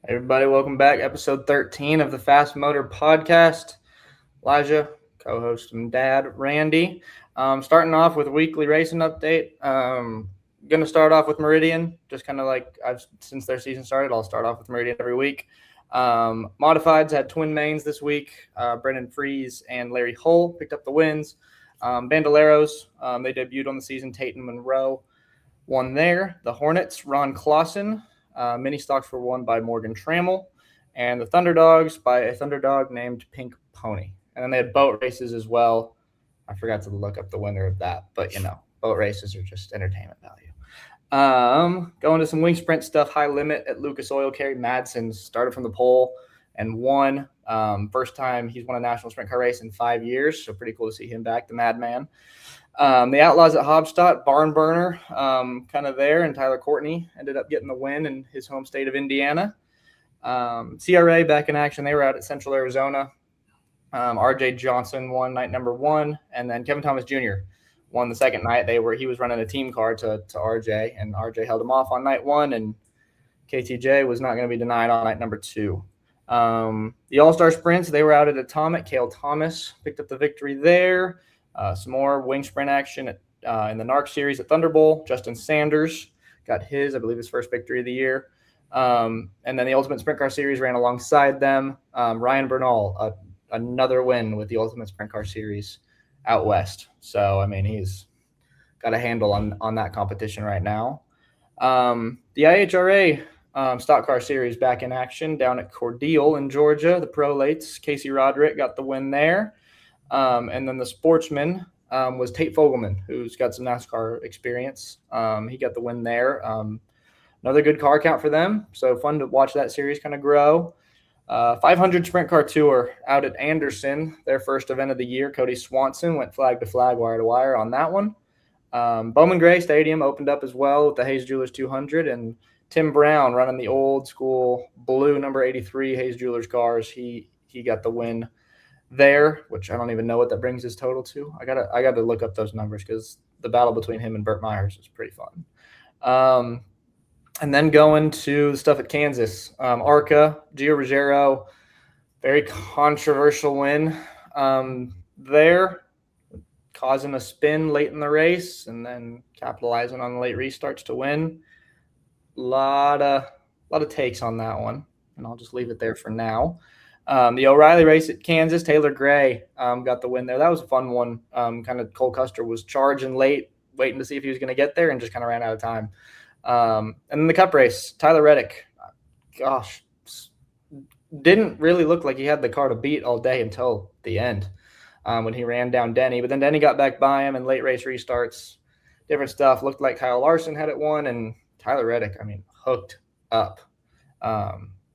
Everybody, welcome back. Episode 13 of the Fast Motor Podcast. Elijah, co-host, and dad, Randy. Starting off with a weekly racing update. Going to start off with Meridian, just kind of like since their season started, I'll start off with Meridian every week. Modifieds had twin mains this week. Brendan Fries and Larry Hull picked up the wins. Bandoleros, they debuted on the season. Tate and Monroe won there. The Hornets, Ron Clausen. Mini stocks were won by Morgan Trammell, and the Thunderdogs by a Thunderdog named Pink Pony. And then they had boat races as well. I forgot to look up the winner of that, but boat races are just entertainment value. Going to some wing sprint stuff. High limit at Lucas Oil. Kerry Madsen started from the pole and won. First time he's won a national sprint car race in 5 years, so pretty cool to see him back, the Madman. The Outlaws at Hobstadt, barn burner, kind of there, and Tyler Courtney ended up getting the win in his home state of Indiana. CRA back in action. They were out at Central Arizona. RJ Johnson won night number 1, and then Kevin Thomas Jr. won the second night. He was running a team car to RJ, and RJ held him off on night 1, and KTJ was not going to be denied on night number 2. The All-Star Sprints, they were out at Atomic. Cale Thomas picked up the victory there. Some more wing sprint action in the NARC series at Thunderbolt. Justin Sanders got his first victory of the year. And then the Ultimate Sprint Car Series ran alongside them. Ryan Bernal, another win with the Ultimate Sprint Car Series out west. So, he's got a handle on that competition right now. The IHRA Stock Car Series back in action down at Cordele in Georgia. The Prolates, Casey Roderick got the win there. And then the Sportsman was Tate Fogelman, who's got some NASCAR experience. He got the win there. Another good car count for them. So fun to watch that series kind of grow. 500 Sprint Car Tour out at Anderson, their first event of the year. Cody Swanson went flag to flag, wire to wire on that one. Bowman Gray Stadium opened up as well with the Hayes Jewelers 200. And Tim Brown running the old school blue number 83 Hayes Jewelers cars. He got the win there, which I don't even know what that brings his total to. I gotta look up those numbers because the battle between him and Burt Myers is pretty fun. And then going to the stuff at Kansas, ARCA, Gio Ruggiero, very controversial win there, causing a spin late in the race and then capitalizing on the late restarts to win. A lot of takes on that one, and I'll just leave it there for now. The O'Reilly race at Kansas, Taylor Gray got the win there. That was a fun one. Kind of Cole Custer was charging late, waiting to see if he was going to get there, and just kind of ran out of time. And then the Cup race, Tyler Reddick, didn't really look like he had the car to beat all day until the end when he ran down Denny. But then Denny got back by him, and late race restarts, different stuff. Looked like Kyle Larson had it won, and Tyler Reddick, hooked up.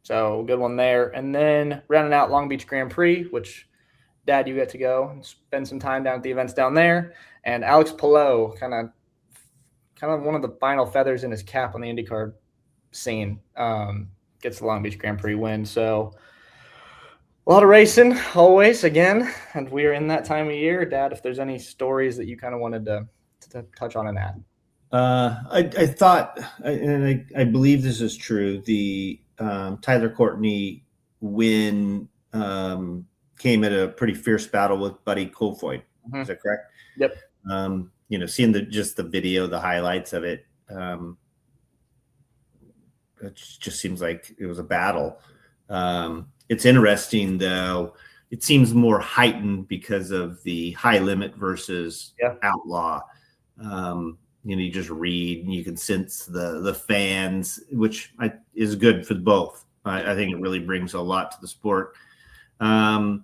So good one there. And then rounding out Long Beach Grand Prix, which, Dad, you get to go and spend some time down at the events down there. And Alex Palou, kind of one of the final feathers in his cap on the IndyCar scene, gets the Long Beach Grand Prix win. So a lot of racing always again, and we are in that time of year. Dad, if there's any stories that you kind of wanted to touch on and add. I thought, and I believe this is true, the Tyler Courtney win came at a pretty fierce battle with Buddy Kofoid. Mm-hmm. Is that correct? Yep. Seeing the video, the highlights of it, it just seems like it was a battle. It's interesting, though. It seems more heightened because of the high limit versus outlaw. You just read and you can sense the fans, which is good for both. I think it really brings a lot to the sport. The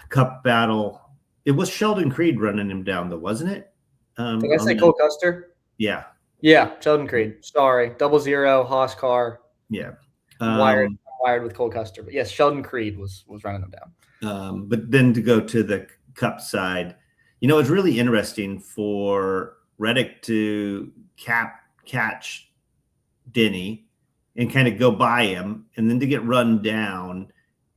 cup battle. It was Sheldon Creed running him down, though, wasn't it? Did I say Cole Custer? Yeah. Yeah, Sheldon Creed. Sorry. 00 Haas car. Yeah. Wired with Cole Custer. But yes, Sheldon Creed was running them down. But then to go to the cup side, it's really interesting for Reddick to catch Denny and kind of go by him, and then to get run down.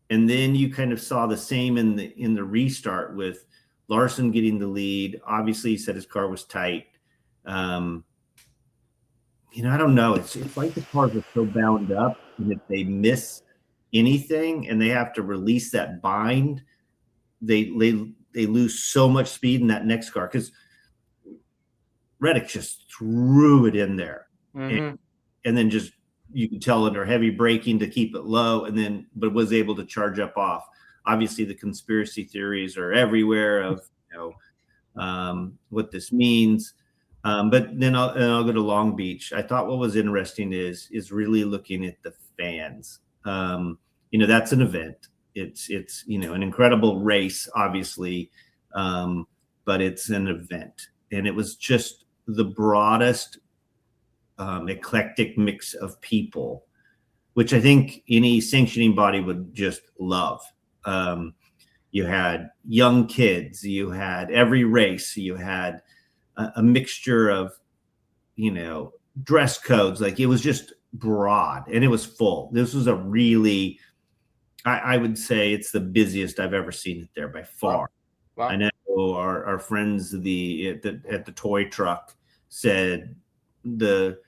And then you kind of saw the same in the restart with Larson getting the lead. Obviously, he said his car was tight. I don't know. It's like the cars are so bound up, and if they miss anything and they have to release that bind, they lose so much speed in that next car because Reddick just threw it in there, and then just you can tell under heavy braking to keep it low, and then but was able to charge up off. Obviously, the conspiracy theories are everywhere of what this means. But then I'll go to Long Beach. I thought what was interesting is really looking at the fans. That's an event. It's an incredible race, obviously, but it's an event, and it was just the broadest, eclectic mix of people, which I think any sanctioning body would just love. You had young kids, you had every race, you had a mixture of, dress codes. Like, it was just broad and it was full. This was a really, I would say it's the busiest I've ever seen it there by far. Wow. I know our friends at the toy truck said the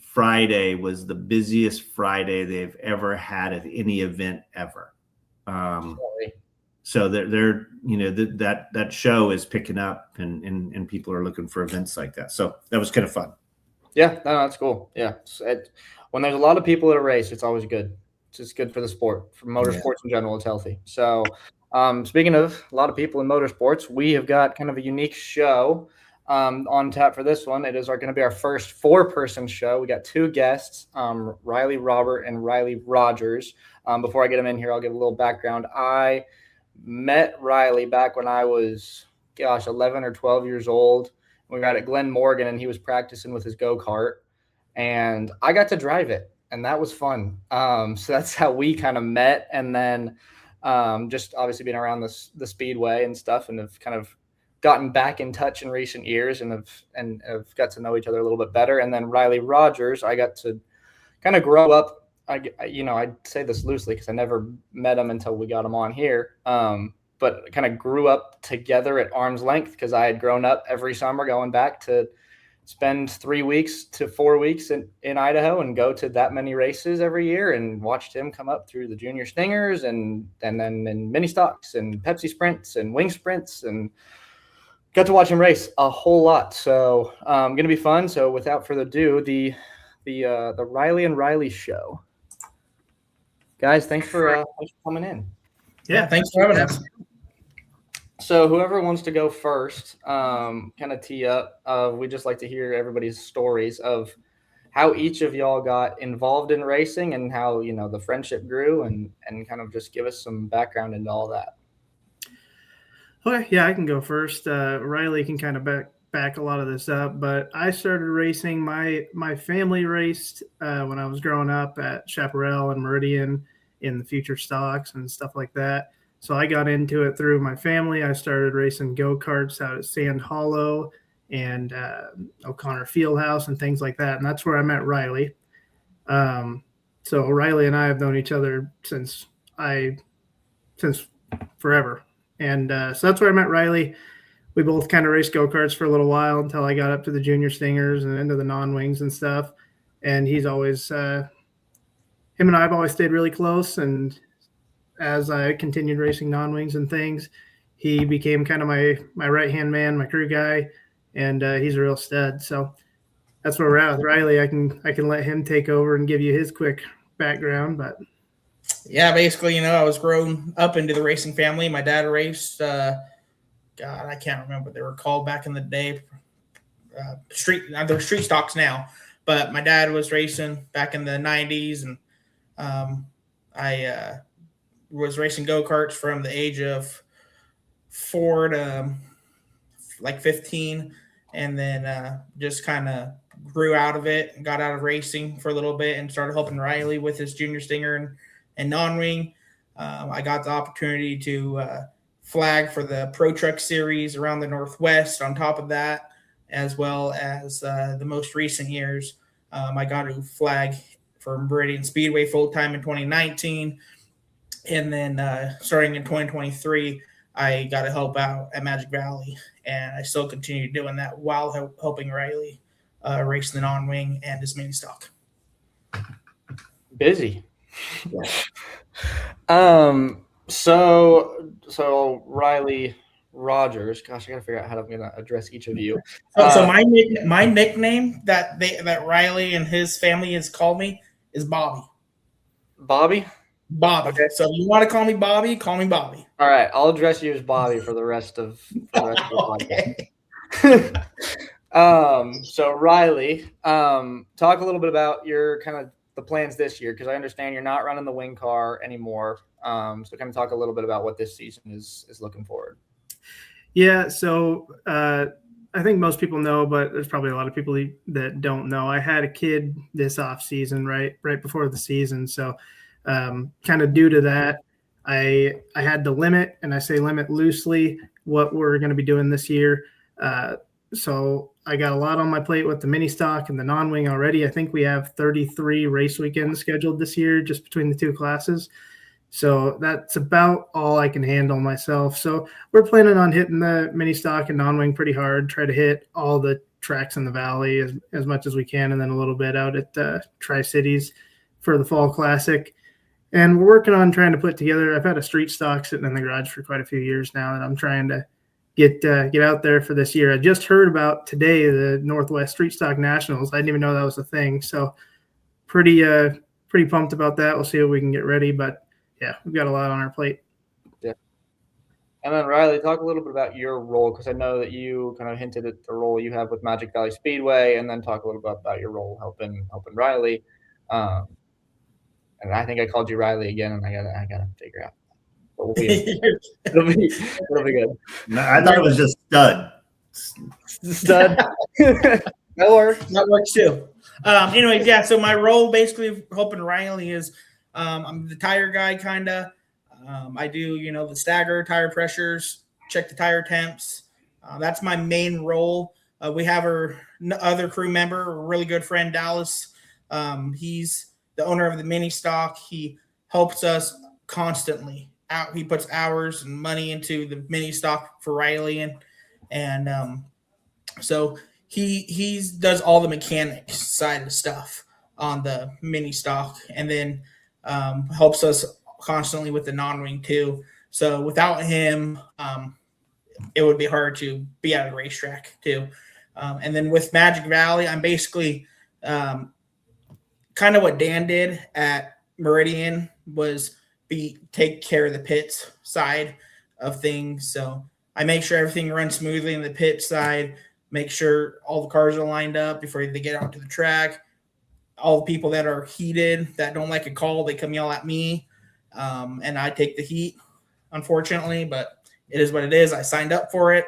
Friday was the busiest Friday they've ever had at any event ever. So they're that show is picking up, and people are looking for events like that. So that was kind of fun. Yeah, no, that's cool. Yeah, when there's a lot of people at a race, it's always good. It's just good for the sport, for motorsports in general. It's healthy. So, speaking of a lot of people in motorsports, we have got kind of a unique show on tap for this one. It is going to be our first 4-person show. We got 2 guests, Riley Robert and Riley Rogers. Before I get them in here, I'll give a little background. I met Riley back when I was, 11 or 12 years old. We were at Glen Morgan, and he was practicing with his go-kart, and I got to drive it, and that was fun. So that's how we kind of met, and then just obviously being around the Speedway and stuff, and have kind of gotten back in touch in recent years, and have got to know each other a little bit better. And then Riley Rogers, I got to kind of grow up. I'd say this loosely because I never met him until we got him on here. But kind of grew up together at arm's length because I had grown up every summer going back to spend 3 weeks to 4 weeks in Idaho and go to that many races every year, and watched him come up through the junior stingers and then in mini stocks and Pepsi sprints and wing sprints, and got to watch him race a whole lot. So going to be fun. So without further ado, the Riley and Riley show. Guys, thanks for coming in. Yeah, thanks for having us. So whoever wants to go first, kind of tee up. We just like to hear everybody's stories of how each of y'all got involved in racing and how, the friendship grew, and kind of just give us some background into all that. Okay, yeah, I can go first. Riley can kind of back a lot of this up, but I started racing. My family raced when I was growing up at Chaparral and Meridian in the future stocks and stuff like that. So I got into it through my family. I started racing go-karts out at Sand Hollow and O'Connor Fieldhouse and things like that. And that's where I met Riley. So Riley and I have known each other since forever. And so that's where I met Riley. We both kind of raced go-karts for a little while until I got up to the junior stingers and into the non-wings and stuff. And he's always him and I have always stayed really close. And as I continued racing non-wings and things, he became kind of my right-hand man, my crew guy, and he's a real stud. So that's where we're at with Riley. I can let him take over and give you his quick background. But yeah, basically, I was grown up into the racing family. My dad raced, I can't remember what they were called back in the day. They're street stocks now, but my dad was racing back in the 90s, and I was racing go-karts from the age of 4 to like 15, and then just kind of grew out of it and got out of racing for a little bit and started helping Riley with his junior stinger and non-wing. I got the opportunity to flag for the Pro Truck Series around the Northwest on top of that, as well as the most recent years. I got to flag for Meridian Speedway full-time in 2019. And then starting in 2023, I got to help out at Magic Valley. And I still continue doing that while helping Riley racing the non-wing and his mini stock. Busy. Yeah. So Riley Rogers. Gosh, I gotta figure out how I'm gonna address each of you. So my nickname that Riley and his family has called me is Bobby. Bobby. Okay. So if you want to call me Bobby, call me Bobby. All right, I'll address you as Bobby for the rest of the podcast. So Riley, talk a little bit about your kind of the plans this year, because I understand you're not running the wing car anymore. So kind of talk a little bit about what this season is looking forward. Yeah, so I think most people know, but there's probably a lot of people that don't know. I had a kid this off season, right before the season. So kind of due to that, I had to limit, and I say limit loosely, what we're going to be doing this year. So I got a lot on my plate with the mini stock and the non-wing already. I think we have 33 race weekends scheduled this year just between the two classes. So that's about all I can handle myself. So we're planning on hitting the mini stock and non-wing pretty hard, try to hit all the tracks in the valley as much as we can, and then a little bit out at Tri-Cities for the Fall Classic. And we're working on trying to put together – I've had a street stock sitting in the garage for quite a few years now, and I'm trying to get out there for this year. I just heard about today the Northwest Street Stock Nationals. I didn't even know that was a thing. So pretty pumped about that. We'll see what we can get ready, but yeah, we've got a lot on our plate. Yeah. And then Riley, talk a little bit about your role, because I know that you kind of hinted at the role you have with Magic Valley Speedway, and then talk a little bit about your role helping Riley. And I think I called you Riley again, and I gotta figure out. But it'll be good. No, I thought it was just stud. Stud. That works. That works too. Anyways, yeah. So my role basically helping Riley is I'm the tire guy, kind of. I do, the stagger, tire pressures, check the tire temps. That's my main role. We have our other crew member, a really good friend, Dallas. He's the owner of the mini stock. He helps us constantly out. He puts hours and money into the mini stock for Riley, and so he does all the mechanics side of stuff on the mini stock, and then helps us constantly with the non-wing too. So without him, it would be hard to be at a racetrack too. And then with Magic Valley, I'm basically kind of what Dan did at Meridian was take care of the pits side of things. So I make sure everything runs smoothly in the pit side, make sure all the cars are lined up before they get out to the track. All the people that are heated, that don't like a call, they come yell at me, and I take the heat, unfortunately, but it is what it is. I signed up for it.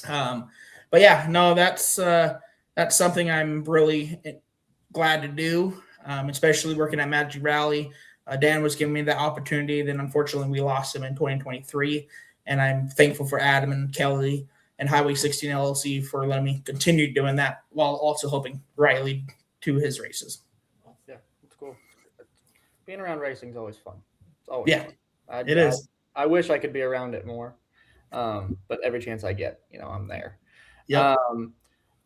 But yeah, no, that's something I'm really glad to do, especially working at Magic Valley. Dan was giving me the opportunity. Then unfortunately we lost him in 2023. And I'm thankful for Adam and Kelly and Highway 16 LLC for letting me continue doing that while also helping Riley to his races. Yeah, it's cool. Being around racing is always fun. It's always fun. It is. I wish I could be around it more. But every chance I get, I'm there. Yeah.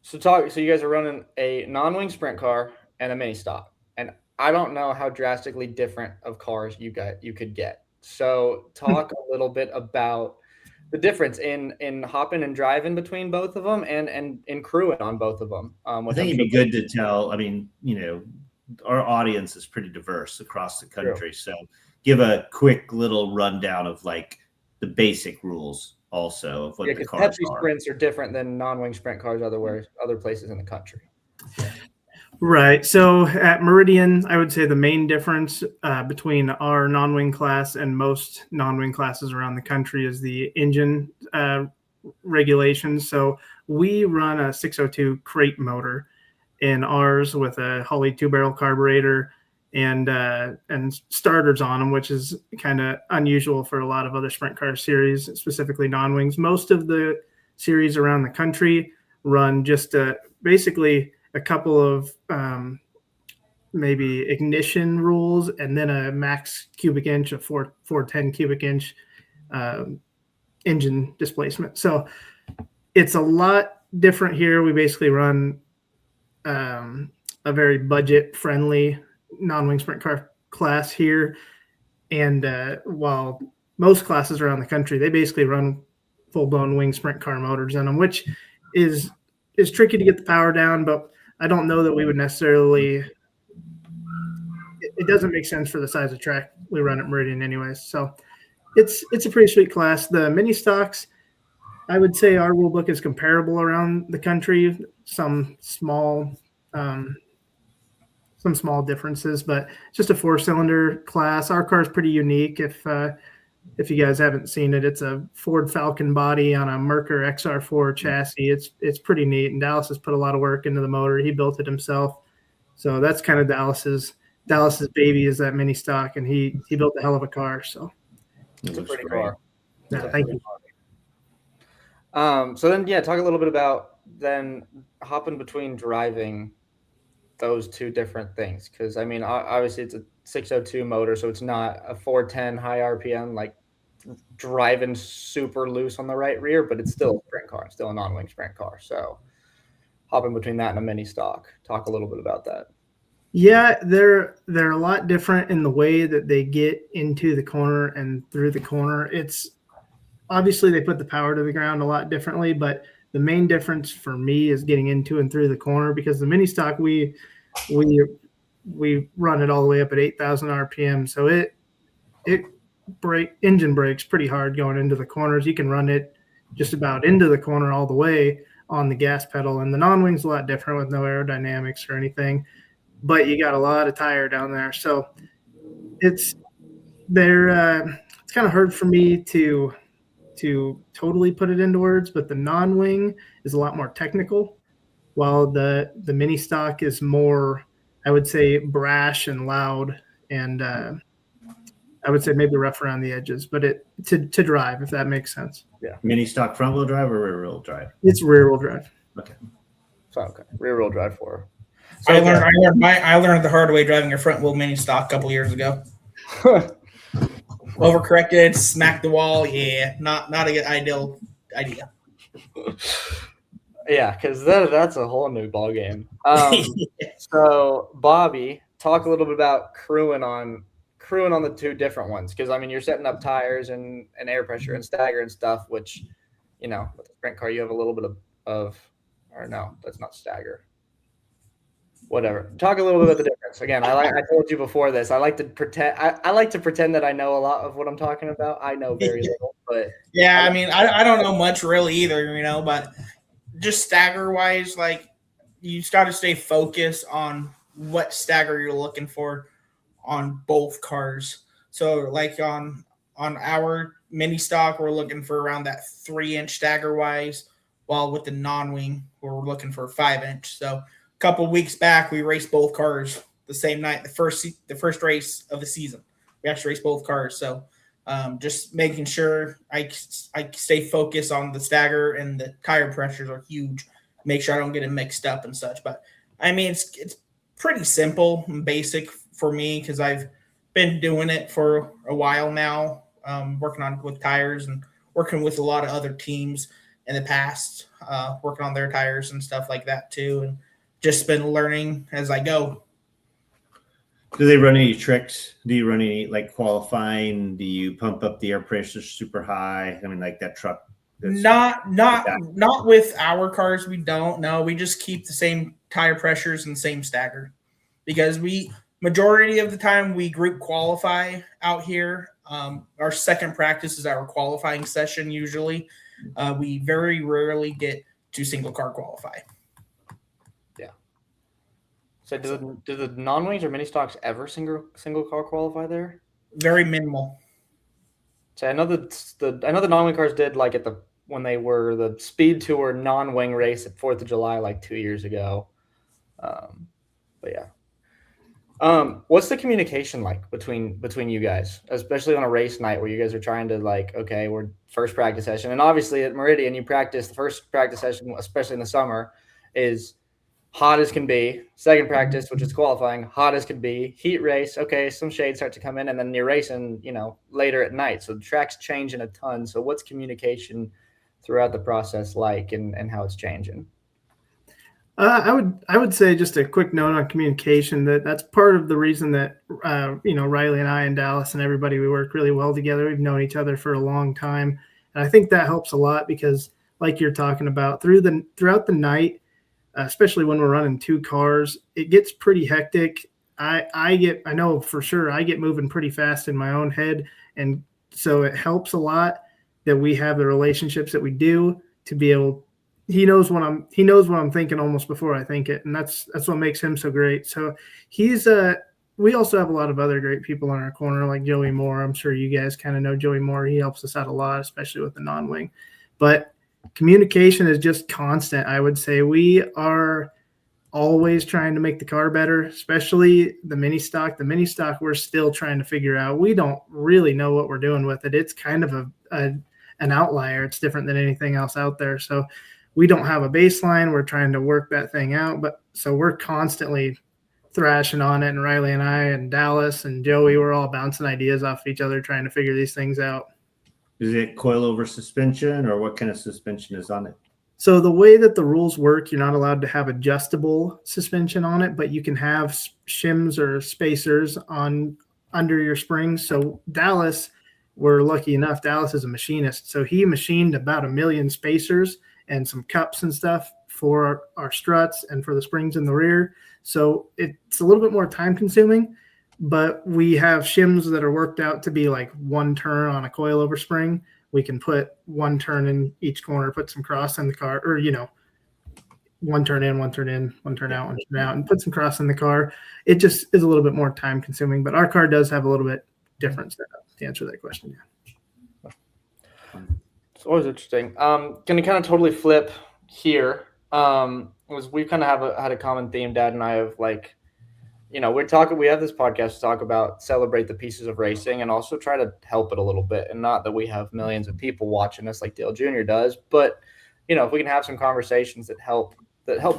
So you guys are running a non-wing sprint car and a mini stock. And I don't know how drastically different of cars you could get. So talk a little bit about the difference in hopping and driving between both of them and in crewing on both of them. I think it'd be good to tell. I mean, our audience is pretty diverse across the country. True. So give a quick little rundown of like the basic rules also of what the cars Pepsi sprints are different than non-wing sprint cars other places in the country. Right. So at Meridian, I would say the main difference between our non-wing class and most non-wing classes around the country is the engine regulations. So we run a 602 crate motor in ours with a Holley 2-barrel carburetor and starters on them, which is kind of unusual for a lot of other sprint car series, specifically non-wings. Most of the series around the country run just basically a couple of maybe ignition rules and then a max cubic inch of 410 cubic inch engine displacement. So it's a lot different here. We basically run a very budget friendly non-wing sprint car class here. And while most classes around the country, they basically run full-blown wing sprint car motors in them, which is tricky to get the power down, but I don't know that we would necessarily – it doesn't make sense for the size of track we run at Meridian anyways. So it's a pretty sweet class. The mini stocks, I would say our rule book is comparable around the country, some small differences, but just a 4-cylinder class. Our car is pretty unique. If you guys haven't seen it, it's a Ford Falcon body on a Merkur XR4 chassis. It's pretty neat, and Dallas has put a lot of work into the motor. He built it himself, so that's kind of Dallas's baby is that mini stock, and he built a hell of a car. So it's a pretty car. Yeah, thank you. So then, talk a little bit about then hopping between driving those two different things, because I mean, obviously it's a 602 motor, so it's not a 410 high RPM like driving super loose on the right rear, but it's still a sprint car, it's still a non-wing sprint car. So hopping between that and a mini stock, talk a little bit about that. Yeah, they're a lot different in the way that they get into the corner and through the corner. It's obviously they put the power to the ground a lot differently, but the main difference for me is getting into and through the corner, because the mini stock we run it all the way up at 8,000 RPM, so it engine brakes pretty hard going into the corners. You can run it just about into the corner all the way on the gas pedal, and the non-wing's a lot different with no aerodynamics or anything, but you got a lot of tire down there, so it's kind of hard for me to totally put it into words, but the non-wing is a lot more technical, while the mini stock is more, I would say, brash and loud, and I would say maybe rough around the edges, but to drive, if that makes sense. Yeah. Mini stock front wheel drive or rear wheel drive? It's rear wheel drive. Okay. So rear wheel drive for her. So I learned the hard way driving a front wheel mini stock a couple years ago. Overcorrected, smacked the wall. Yeah, not a good ideal idea. Yeah, because that's a whole new ball game. So Bobby, talk a little bit about crewing on the two different ones, because I mean you're setting up tires and air pressure and stagger and stuff, which with the sprint car you have a little bit of or no, that's not stagger. Whatever. Talk a little bit about the difference. Again, I told you before this, I like to pretend that I know a lot of what I'm talking about. I know very little, but yeah, I mean, I don't know much really either, but just stagger wise, like you just got to stay focused on what stagger you're looking for on both cars. So like on our mini stock, we're looking for around that 3-inch stagger wise, while with the non-wing, we're looking for 5-inch. So couple weeks back, we raced both cars the same night, the first race of the season. We actually raced both cars. So just making sure I stay focused on the stagger, and the tire pressures are huge. Make sure I don't get it mixed up and such. But I mean, it's pretty simple and basic for me, because I've been doing it for a while now, working with tires and working with a lot of other teams in the past, working on their tires and stuff like that too. And just been learning as I go. Do they run any tricks? Do you run any like qualifying? Do you pump up the air pressure super high? I mean, like that truck. Not with our cars. We don't. No, we just keep the same tire pressures and same stagger, because majority of the time we group qualify out here. Our second practice is our qualifying session. Usually, we very rarely get to single car qualify. So do the non-wings or mini stocks ever single car qualify there? Very minimal. So I know the non-wing cars did, like when they were the Speed Tour non-wing race at 4th of July like 2 years ago. But yeah. What's the communication like between you guys, especially on a race night where you guys are trying to we're first practice session, and obviously at Meridian you practice, the first practice session, especially in the summer, is hot as can be. Second practice, which is qualifying, hot as can be. Heat race, okay, some shades start to come in, and then you're racing, later at night. So the track's changing a ton. So what's communication throughout the process like, and how it's changing? I would say just a quick note on communication that's part of the reason that Riley and I and Dallas and everybody, we work really well together. We've known each other for a long time, and I think that helps a lot because, like you're talking about, throughout the night, especially when we're running 2 cars, it gets pretty hectic. I know for sure I get moving pretty fast in my own head, and so it helps a lot that we have the relationships that we do to be able. He knows what I'm thinking almost before I think it, and that's what makes him so great. So we also have a lot of other great people in our corner, like Joey Moore. I'm sure you guys kind of know Joey Moore. He helps us out a lot, especially with the non-wing. But communication is just constant. I would say we are always trying to make the car better, especially the mini stock. The mini stock we're still trying to figure out. We don't really know what we're doing with it. It's kind of an outlier. It's different than anything else out there. So we don't have a baseline. We're trying to work that thing out. But so we're constantly thrashing on it. And Riley and I and Dallas and Joey, we're all bouncing ideas off each other, trying to figure these things out. Is it coilover suspension, or what kind of suspension is on it? So the way that the rules work, you're not allowed to have adjustable suspension on it, but you can have shims or spacers under your springs. So Dallas, we're lucky enough, Dallas is a machinist. So he machined about 1 million spacers and some cups and stuff for our struts and for the springs in the rear. So it's a little bit more time consuming, but we have shims that are worked out to be like 1 turn on a coilover spring. We can put 1 turn in each corner, put some cross in the car, or, 1 turn in, 1 turn in, 1 turn out, 1 turn out, and put some cross in the car. It just is a little bit more time consuming, but our car does have a little bit different setup to answer that question. Yeah. It's always interesting. Going to kind of totally flip here. Was we kind of had a common theme, Dad and I, of like, we have this podcast to talk about, celebrate the pieces of racing and also try to help it a little bit. And not that we have millions of people watching us like Dale Jr. does, but if we can have some conversations that help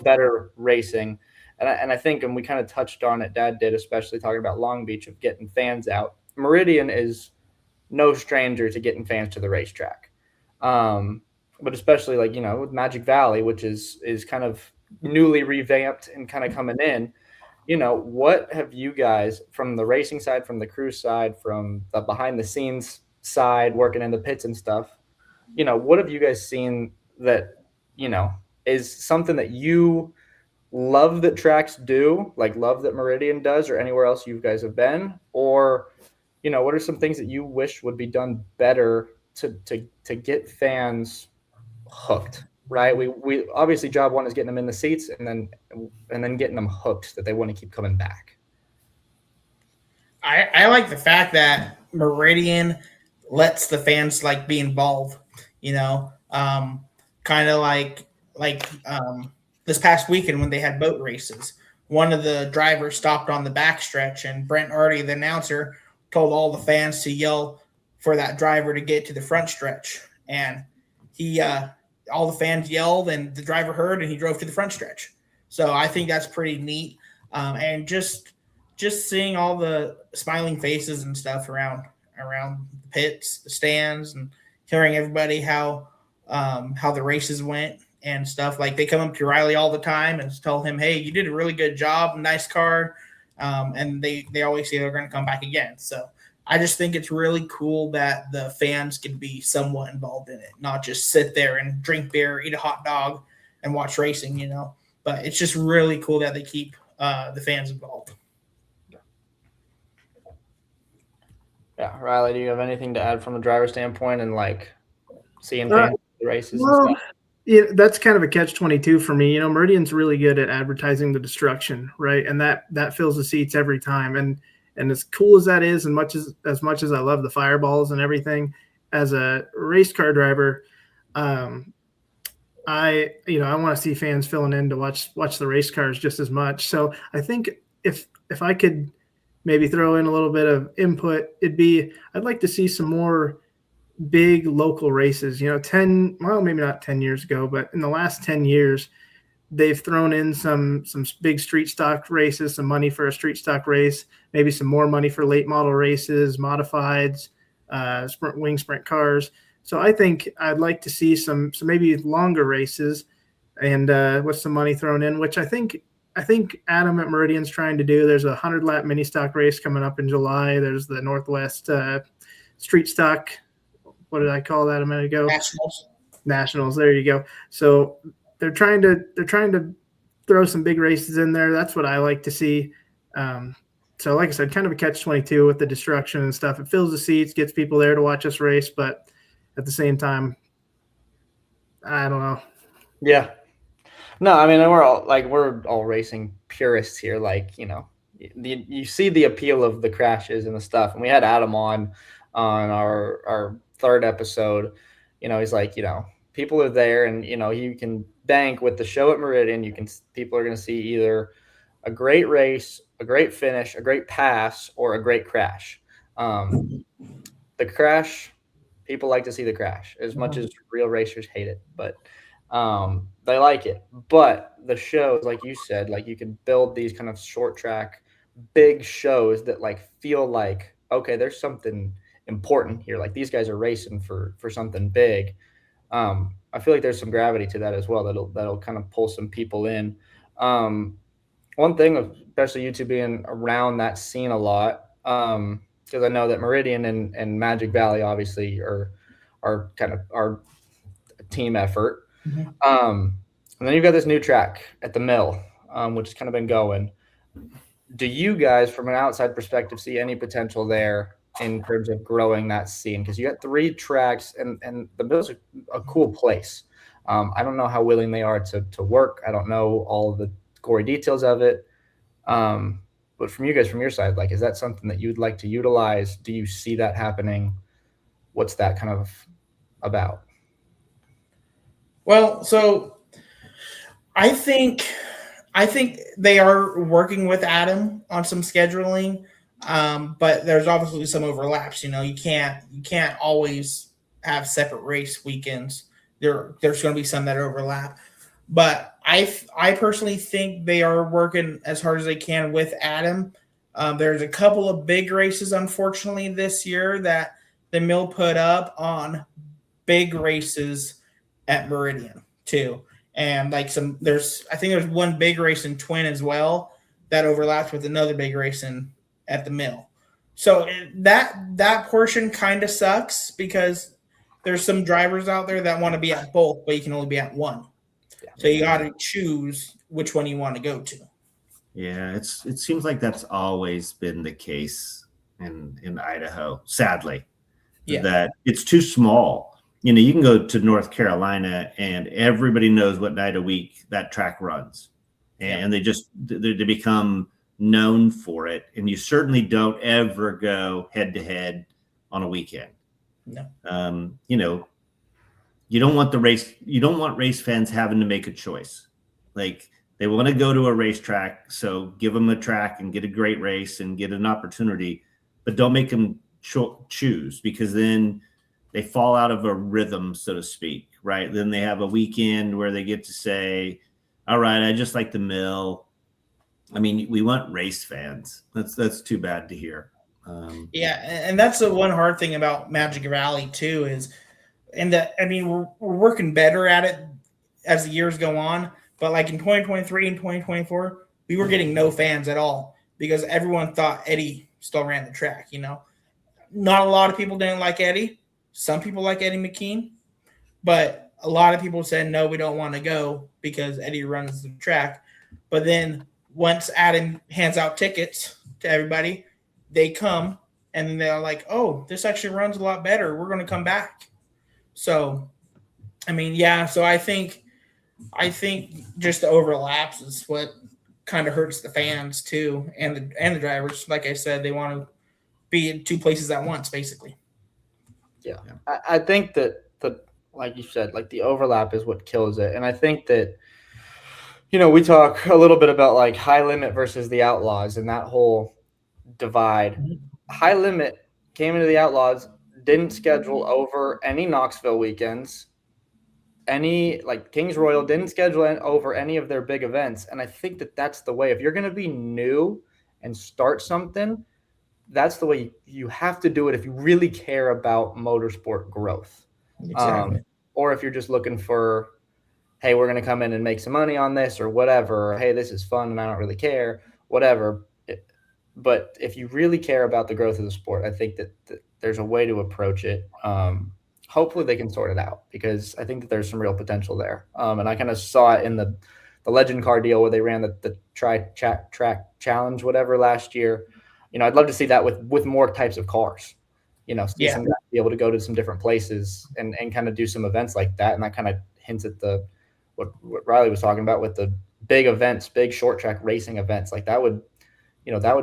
better racing. And I think, and we kind of touched on it, Dad did, especially talking about Long Beach, of getting fans out. Meridian is no stranger to getting fans to the racetrack. But especially with Magic Valley, which is kind of newly revamped and kind of coming in, what have you guys, from the racing side, from the crew side, from the behind the scenes side, working in the pits and stuff, what have you guys seen that, is something that you love that tracks do, like love that Meridian does, or anywhere else you guys have been? Or, what are some things that you wish would be done better to get fans hooked, right? We obviously, job one is getting them in the seats and then getting them hooked that they want to keep coming back. I like the fact that Meridian lets the fans be involved, kind of like this past weekend when they had boat races. One of the drivers stopped on the backstretch, and Brent Artie, the announcer, told all the fans to yell for that driver to get to the front stretch. And all the fans yelled, and the driver heard, and he drove to the front stretch. So I think that's pretty neat. And just seeing all the smiling faces and stuff around the pits, the stands, and hearing everybody how the races went and stuff. Like, they come up to Riley all the time and tell him, hey, you did a really good job, nice car. And they always say they're going to come back again. So I just think it's really cool that the fans can be somewhat involved in it, not just sit there and drink beer, eat a hot dog, and watch racing, But it's just really cool that they keep the fans involved. Yeah, Riley, do you have anything to add from the driver standpoint and seeing fans the races and stuff? Yeah, that's kind of a catch-22 for me. Meridian's really good at advertising the destruction, right? And that fills the seats every time. And as cool as that is, and as much as I love the fireballs and everything, as a race car driver, I want to see fans filling in to watch the race cars just as much. So I think if I could maybe throw in a little bit of input, I'd like to see some more big local races. Maybe not 10 years ago, but in the last 10 years, they've thrown in some big street stock races, some money for a street stock race, maybe some more money for late model races, modifieds, sprint cars. So I think I'd like to see some maybe longer races and with some money thrown in, which I think Adam at Meridian's trying to do. There's a 100-lap mini stock race coming up in July. There's the Northwest Street Stock. What did I call that a minute ago? Nationals. There you go. So they're trying to throw some big races in there. That's what I like to see. So like I said, kind of a catch-22 with the destruction and stuff. It fills the seats, gets people there to watch us race, but at the same time, I don't know. Yeah. No, I mean, we're all racing purists here. Like, you see the appeal of the crashes and the stuff. And we had Adam on our third episode. He's like, people are there, and you can bank with the show at Meridian. People are going to see either a great race, a great finish, a great pass, or a great crash. The crash, people like to see the crash as much as real racers hate it, but they like it. But the shows, like you said, like you can build these kind of short track, big shows that like feel like, okay, there's something important here. Like these guys are racing for something big. I feel like there's some gravity to that as well. That'll kind of pull some people in. One thing, especially you two being around that scene a lot, because I know that Meridian and Magic Valley obviously are kind of our team effort. Mm-hmm. And then you've got this new track at the mill, which has kind of been going. Do you guys, from an outside perspective, see any potential there in terms of growing that scene? Because you got 3 tracks, and the mill's a cool place. I don't know how willing they are to work. I don't know all the gory details of it. But from you guys, from your side, like, is that something that you'd like to utilize? Do you see that happening? What's that kind of about? Well, so I think they are working with Adam on some scheduling, but there's obviously some overlaps. You can't always have separate race weekends. There's going to be some that overlap, but I personally think they are working as hard as they can with Adam. There's a couple of big races, unfortunately, this year that the mill put up on big races at Meridian too. And like I think there's one big race in Twin as well that overlaps with another big race at the mill. So that portion kind of sucks because there's some drivers out there that want to be at both, but you can only be at one. Yeah. So you got to choose which one you want to go to. Yeah, it seems like that's always been the case in Idaho, sadly. Yeah. That it's too small. You can go to North Carolina and everybody knows what night of week that track runs. And they become known for it. And you certainly don't ever go head to head on a weekend. No. You don't want race fans having to make a choice. Like they want to go to a racetrack, so give them a track and get a great race and get an opportunity, but don't make them choose, because then they fall out of a rhythm, so to speak, right? Then they have a weekend where they get to say, all right, I just like the mill. I mean, we want race fans. That's too bad to hear. And that's the one hard thing about Magic Valley too is, we're working better at it as the years go on, but like in 2023 and 2024, we were getting no fans at all because everyone thought Eddie still ran the track, Not a lot of people didn't like Eddie. Some people like Eddie McKean, but a lot of people said, no, we don't want to go because Eddie runs the track. But then once Adam hands out tickets to everybody, they come and then they're like, oh, this actually runs a lot better. We're going to come back. So, so I think just the overlaps is what kind of hurts the fans too, and the drivers. Like I said, they want to be in 2 places at once, basically. Yeah. I think that like you said, like the overlap is what kills it. And I think that, we talk a little bit about like High Limit versus the Outlaws and that whole divide. Mm-hmm. High Limit came into the Outlaws, didn't schedule over any Knoxville weekends, any like Kings Royal, didn't schedule over any of their big events. And I think that that's the way. If you're going to be new and start something, that's the way you have to do it if you really care about motorsport growth. Exactly. Or if you're just looking for, hey, we're going to come in and make some money on this or whatever, or hey, this is fun and I don't really care, whatever. But if you really care about the growth of the sport, I think that there's a way to approach it. Hopefully they can sort it out, because I think that there's some real potential there. And I kind of saw it in the legend car deal where they ran the track challenge, whatever, last year. I'd love to see that with more types of cars. See some guys be able to go to some different places and kind of do some events like that. And that kind of hints at what Riley was talking about with the big events, big short track racing events. Like that would,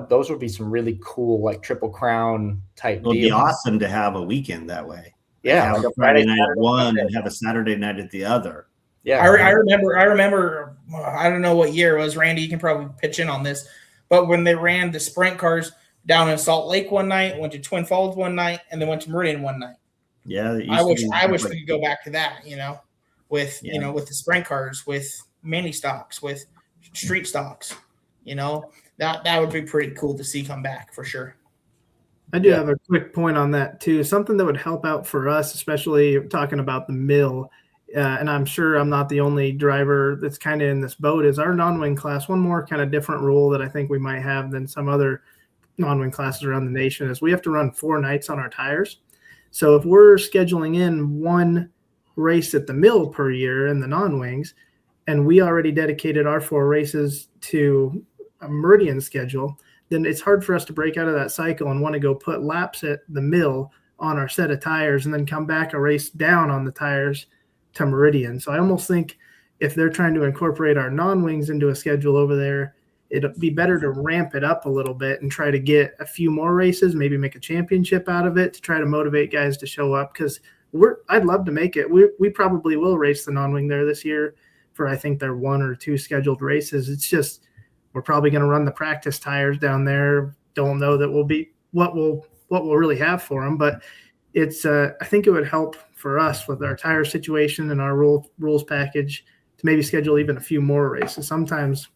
those would be some really cool, like Triple Crown type deals. It would be awesome to have a weekend that way. Yeah. Have a Friday night at one and have a Saturday night at the other. Yeah. I remember, I don't know what year it was. Randy, you can probably pitch in on this, but when they ran the sprint cars down in Salt Lake one night, went to Twin Falls one night, and then went to Meridian one night. Yeah. I wish we could go back to that, with the sprint cars, with mini stocks, with street stocks, that would be pretty cool to see come back for sure. I do have a quick point on that too. Something that would help out for us, especially talking about the mill, and I'm sure I'm not the only driver that's kind of in this boat, is our non-wing class. One more kind of different rule that I think we might have than some other non-wing classes around the nation is we have to run 4 nights on our tires. So if we're scheduling in one race at the mill per year in the non-wings, and we already dedicated our 4 races to a Meridian schedule, then it's hard for us to break out of that cycle and want to go put laps at the mill on our set of tires and then come back a race down on the tires to Meridian. So I almost think if they're trying to incorporate our non-wings into a schedule over there, it'd be better to ramp it up a little bit and try to get a few more races, maybe make a championship out of it to try to motivate guys to show up, because I'd love to make it. We probably will race the non-wing there this year for, I think, their 1 or 2 scheduled races. It's just we're probably going to run the practice tires down there. Don't know that we'll be what we'll really have for them, but it's I think it would help for us with our tire situation and our rules package to maybe schedule even a few more races. Sometimes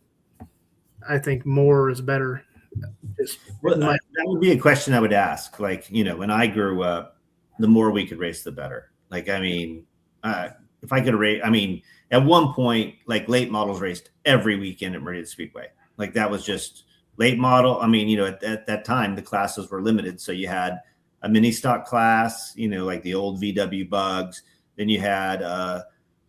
I think more is better. That would be a question I would ask. Like, when I grew up, the more we could race, the better. Like, I mean, if I could race, I mean, at one point, like late models raced every weekend at Meridian Speedway. Like that was just late model. I mean, at that time, the classes were limited. So you had a mini stock class, like the old VW Bugs. Then you had,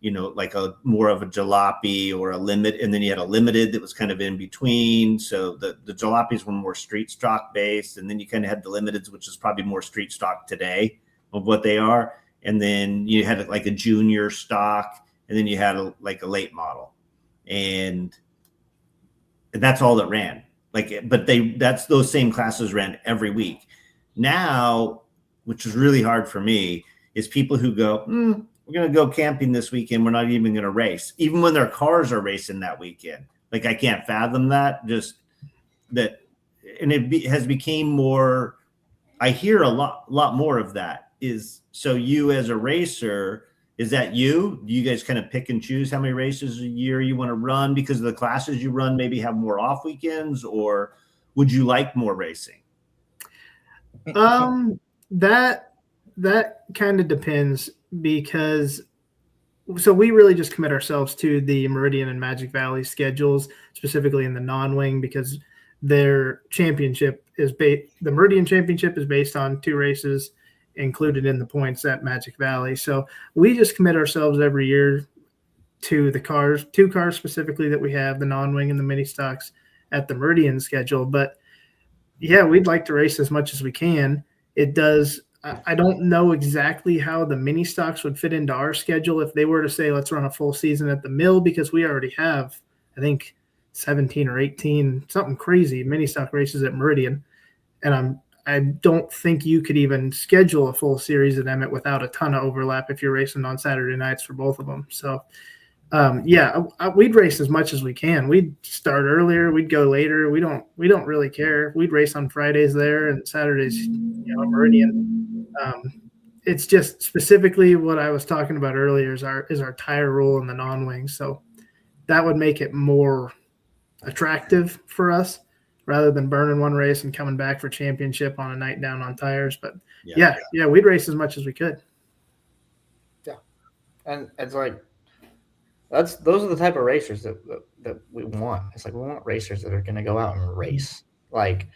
like a more of a jalopy or a limit. And then you had a limited that was kind of in between. So the jalopies were more street stock based. And then you kind of had the limiteds, which is probably more street stock today of what they are. And then you had like a junior stock. And then you had a late model. And that's all that ran. But those same classes ran every week. Now, which is really hard for me, is people who go, we're going to go camping this weekend. We're not even going to race, even when their cars are racing that weekend. Like, I can't fathom that. Just that, and has became more. I hear a lot more of that. So you as a racer, is that you? Do you guys kind of pick and choose how many races a year you want to run because of the classes you run? Maybe have more off weekends, or would you like more racing? That kind of depends, because we really just commit ourselves to the Meridian and Magic Valley schedules, specifically in the non-wing, because their championship the Meridian championship is based on 2 races included in the points at Magic Valley. So we just commit ourselves every year to the cars, 2 cars specifically that we have, the non-wing and the mini stocks at the Meridian schedule. But yeah, we'd like to race as much as we can. It does. I don't know exactly how the mini stocks would fit into our schedule if they were to say, let's run a full season at the mill, because we already have, I think, 17 or 18, something crazy, mini stock races at Meridian. And I don't think you could even schedule a full series of them without a ton of overlap if you're racing on Saturday nights for both of them. So we'd race as much as we can. We'd start earlier, we'd go later. We don't really care. We'd race on Fridays there and Saturdays, Meridian. It's just specifically what I was talking about earlier is our tire rule in the non-wing. So that would make it more attractive for us rather than burning one race and coming back for championship on a night down on tires. But yeah, we'd race as much as we could. Yeah. And it's like those are the type of racers that we want. It's like we want racers that are going to go out and race. Like,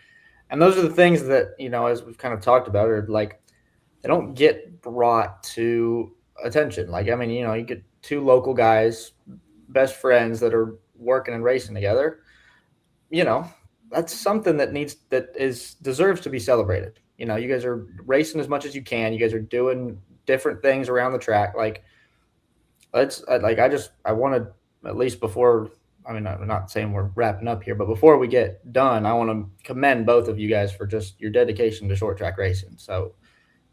and those are the things that, as we've kind of talked about, are like they don't get brought to attention. Like, I mean, you get two local guys, best friends that are working and racing together. That's something that deserves to be celebrated. You guys are racing as much as you can. You guys are doing different things around the track. Like, I wanted, at least before, I mean, I'm not saying we're wrapping up here, but before we get done, I want to commend both of you guys for just your dedication to short track racing. So,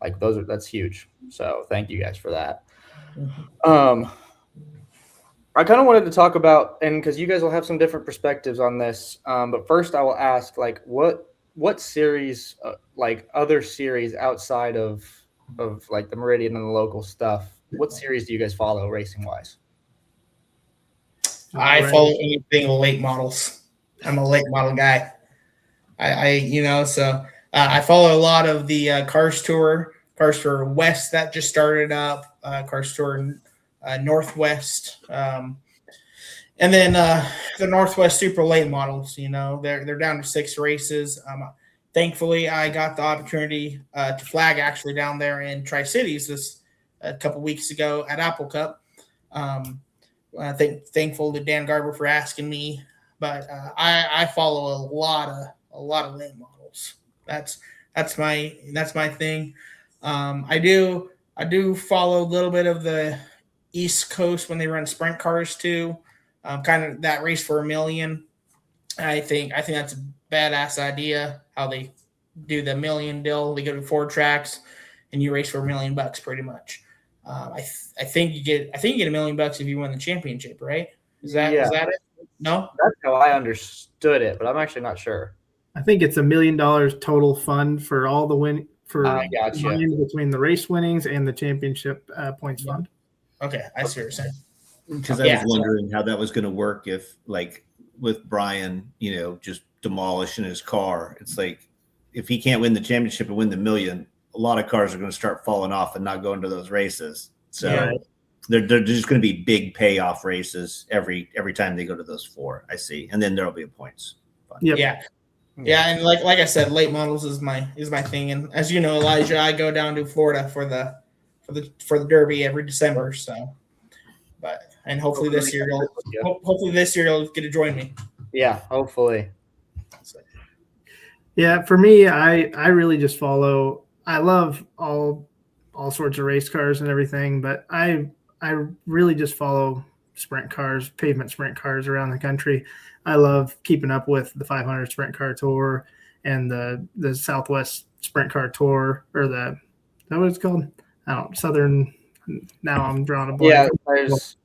like, that's huge. So thank you guys for that. I kind of wanted to talk about, and because you guys will have some different perspectives on this, but first I will ask, like, what series, like other series outside of like the Meridian and the local stuff, what series do you guys follow racing wise? I follow anything late models. I'm a late model guy. I follow a lot of the Cars Tour West that just started up, Cars Tour Northwest, and then the Northwest Super Late models. They're down to 6 races. Thankfully, I got the opportunity to flag actually down there in Tri-Cities this a couple weeks ago at Apple Cup. Thankful to Dan Garber for asking me, but I follow a lot of late models. That's my thing. I do follow a little bit of the East Coast when they run sprint cars too. Kind of that race for $1 million. I think that's a badass idea how they do the $1 million deal. They go to 4 tracks and you race for $1 million pretty much. I think you get $1 million if you win the championship, right? Is that it? No? That's how I understood it, but I'm actually not sure. I think it's $1 million total fund for all the win for between the race winnings and the championship points fund. Okay, I see what you're saying. Because I was wondering how that was going to work if, like, with Brian, just demolishing his car. It's like if he can't win the championship and win the $1 million, a lot of cars are going to start falling off and not going to those races. So they're just going to be big payoff races every time they go to those 4. I see, and then there'll be a points fund. Yep. Yeah, and like I said, late models is my thing. And as you know, Elijah, I go down to Florida for the Derby every December. So, and hopefully this year you'll get to join me. Yeah, hopefully. Yeah, for me, I really just follow. I love all sorts of race cars and everything, but I really just follow sprint cars, pavement sprint cars around the country. I love keeping up with the 500 Sprint Car Tour and the Southwest Sprint Car Tour, or is that what it's called? I don't Southern. Now I'm drawing a blank. Yeah, there's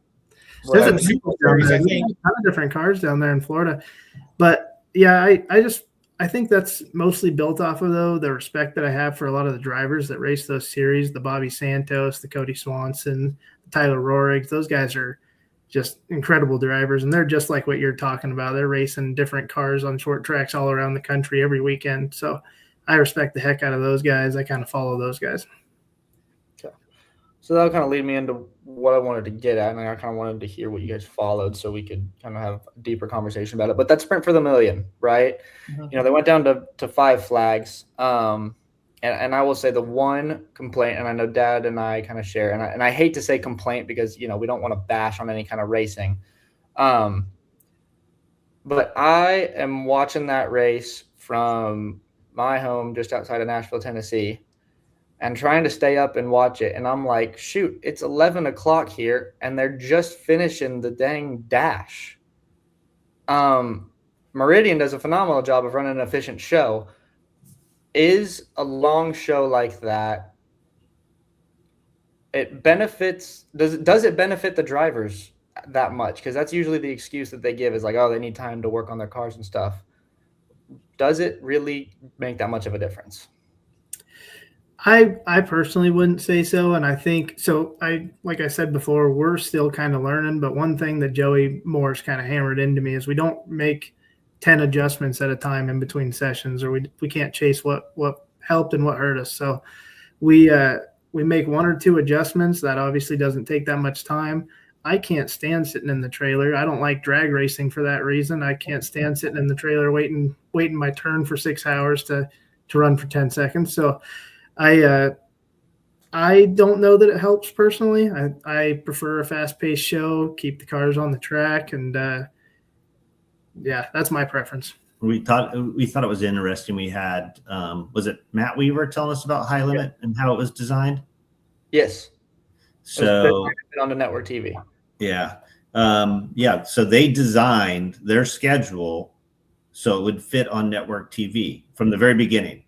a ton of different cars down there in Florida, but yeah, I think that's mostly built off of the respect that I have for a lot of the drivers that race those series, the Bobby Santos, the Cody Swanson, the Tyler Rorigs. Those guys are just incredible drivers, and they're just like what you're talking about. They're racing different cars on short tracks all around the country every weekend. So I respect the heck out of those guys. I kind of follow those guys. Okay. So that'll kind of lead me into what I wanted to get at, and I kind of wanted to hear what you guys followed so we could kind of have a deeper conversation about it. But that sprint for the $1 million, right? Mm-hmm. They went down to 5 flags. And I will say the one complaint, and I know Dad and I kind of share, and I hate to say complaint because, we don't want to bash on any kind of racing. But I am watching that race from my home just outside of Nashville, Tennessee, and trying to stay up and watch it. And I'm like, shoot, it's 11 o'clock here, and they're just finishing the dang dash. Meridian does a phenomenal job of running an efficient show. Is a long show like that, does it benefit the drivers that much? Because that's usually the excuse that they give is like, oh, they need time to work on their cars and stuff. Does it really make that much of a difference? I personally wouldn't say so, and I think so. Like I said before, we're still kind of learning, but one thing that Joey Moore's kind of hammered into me is we don't make 10 adjustments at a time in between sessions, or we can't chase what helped and what hurt us. So we make 1 or 2 adjustments. That obviously doesn't take that much time. I can't stand sitting in the trailer. I don't like drag racing for that reason. I can't stand sitting in the trailer waiting my turn for 6 hours to run for 10 seconds. So I don't know that it helps personally. I prefer a fast-paced show, keep the cars on the track, and that's my preference. We thought it was interesting. We had was it Matt Weaver telling us about High Limit and how it was designed? Yes. So on the network TV. Yeah. So they designed their schedule so it would fit on network TV from the very beginning.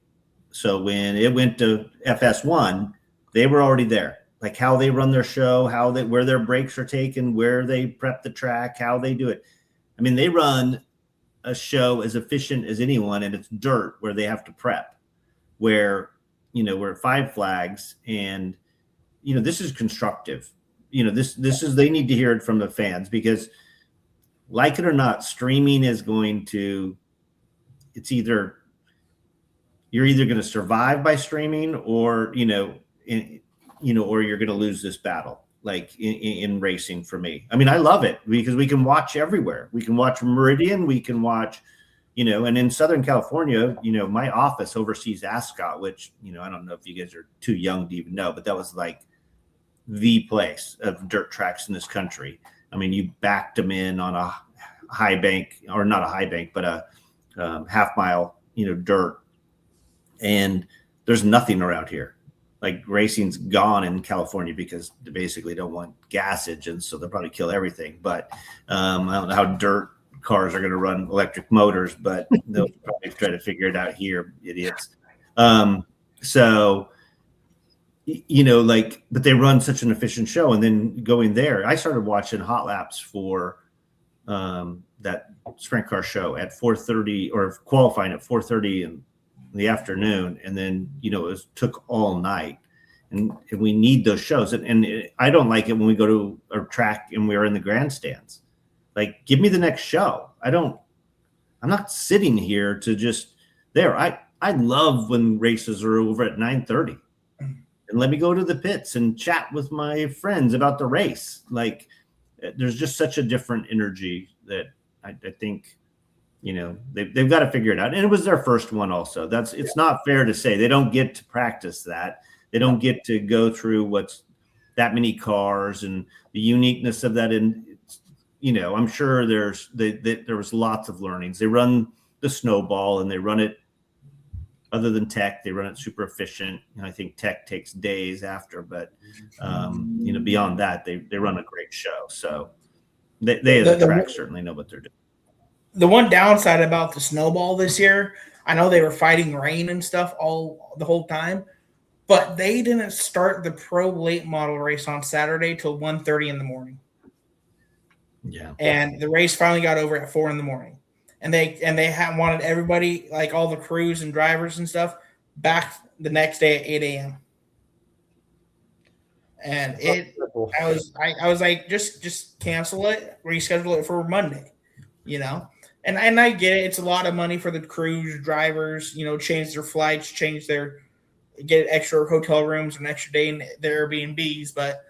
So when it went to FS1, they were already there. Like how they run their show, where their breaks are taken, where they prep the track, how they do it. I mean, they run a show as efficient as anyone, and it's dirt where they have to prep. Where, we're at Five Flags, and this is constructive. This is, they need to hear it from the fans, because like it or not, streaming is going to, you're either going to survive by streaming or, or you're going to lose this battle, like in racing for me. I mean, I love it because we can watch everywhere. We can watch Meridian, we can watch, and in Southern California, my office oversees Ascot, which, I don't know if you guys are too young to even know, but that was like the place of dirt tracks in this country. I mean, you backed them in on a high bank, or not a high bank, but a half mile, dirt. And there's nothing around here. Like racing's gone in California because they basically don't want gassage, and so they'll probably kill everything. But I don't know how dirt cars are going to run electric motors, but they'll probably try to figure it out here, idiots. But they run such an efficient show. And then going there, I started watching hot laps for that sprint car show at 4:30, or qualifying at 4:30 in the afternoon. And then, it took all night, and we need those shows. And I don't like it when we go to a track and we're in the grandstands. Like, give me the next show. I'm not sitting here to just there. I love when races are over at 9:30. And let me go to the pits and chat with my friends about the race. Like, there's just such a different energy that I think, they've got to figure it out. And it was their first one also. It's not fair to say they don't get to practice that. They don't get to go through what's that many cars and the uniqueness of that. And, I'm sure there was lots of learnings. They run the snowball, and they run it, other than tech, they run it super efficient. And I think tech takes days after, but beyond that, they run a great show. So they as a track certainly know what they're doing. The one downside about the snowball this year, I know they were fighting rain and stuff the whole time, but they didn't start the pro late model race on Saturday till 1:30 in the morning. Yeah. And the race finally got over at 4 in the morning. And they wanted everybody, like all the crews and drivers and stuff, back the next day at 8 a.m. And I was like, just cancel it, reschedule it for Monday, And I get it. It's a lot of money for the crews, drivers, change their flights, get extra hotel rooms, an extra day in their Airbnbs. But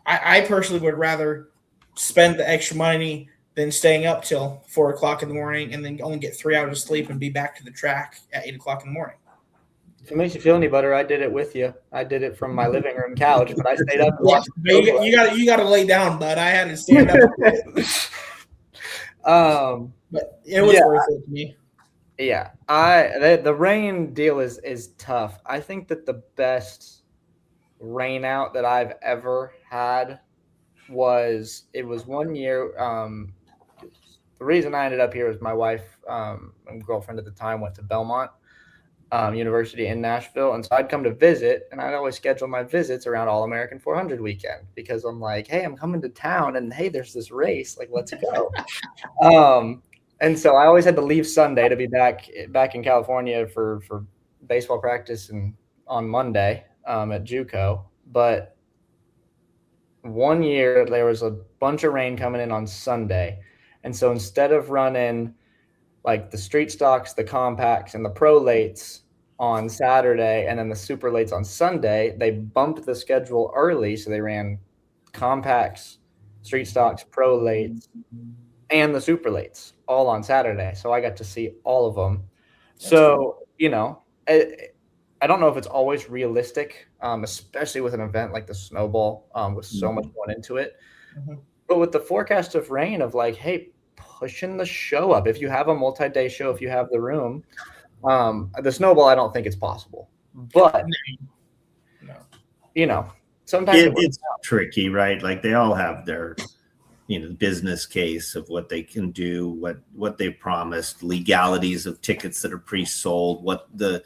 I personally would rather spend the extra money than staying up till 4 o'clock in the morning and then only get 3 hours of sleep and be back to the track at 8 o'clock in the morning. If it makes you feel any better, I did it with you. I did it from my living room couch, but I stayed up and watched. You got to lay down, bud. I had to stand up. But it was worth it to me. Yeah, the rain deal is tough. I think that the best rain out that I've ever had was 1 year. The reason I ended up here was my wife and girlfriend at the time went to Belmont University in Nashville, and so I'd come to visit, and I'd always schedule my visits around All American 400 weekend because I'm like, hey, I'm coming to town, and hey, there's this race, like, let's go. And so I always had to leave Sunday to be back in California for baseball practice and on Monday at JUCO. But 1 year there was a bunch of rain coming in on Sunday, and so instead of running like the street stocks, the compacts, and the pro lates on Saturday and then the super lates on Sunday, they bumped the schedule early. So they ran compacts street stocks, pro lates, and the super lates all on Saturday. So I got to see all of them. So, you know, I don't know if it's always realistic, especially with an event like the Snowball, with so much going into it. But with the forecast of rain of like, hey, pushing the show up. If you have a multi-day show, if you have the room, the Snowball, I don't think it's possible. But, you know, sometimes it's tricky, right? Like they all have their, you know, business case of what they can do, what they promised, legalities of tickets that are pre-sold, what the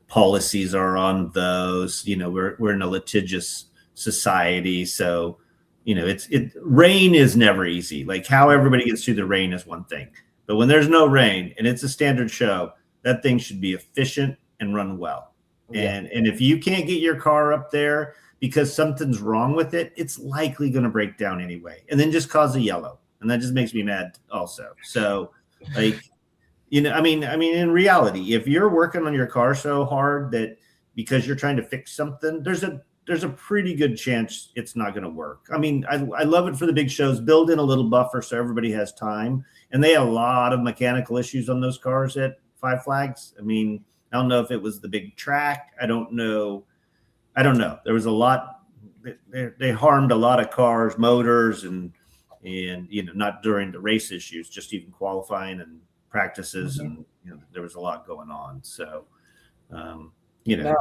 policies are on those. You know, we're in a litigious society, so you know rain is never easy. Like how everybody gets through the rain is one thing, but when there's no rain and it's a standard show, that thing should be efficient and run well. And if you can't get your car up there because something's wrong with it, it's likely going to break down anyway, and then just cause a yellow, and that just makes me mad also. So like, you know, I mean, in reality, if you're working on your car so hard that because you're trying to fix something, there's a pretty good chance it's not going to work. I mean, I love it for the big shows. Build in a little buffer so everybody has time, and they have a lot of mechanical issues on those cars at Five Flags. I mean, I don't know if it was the big track. I don't know. There was a lot. They harmed a lot of cars, motors, and you know, not during the race issues, just even qualifying and practices, and you know, there was a lot going on. So, you know,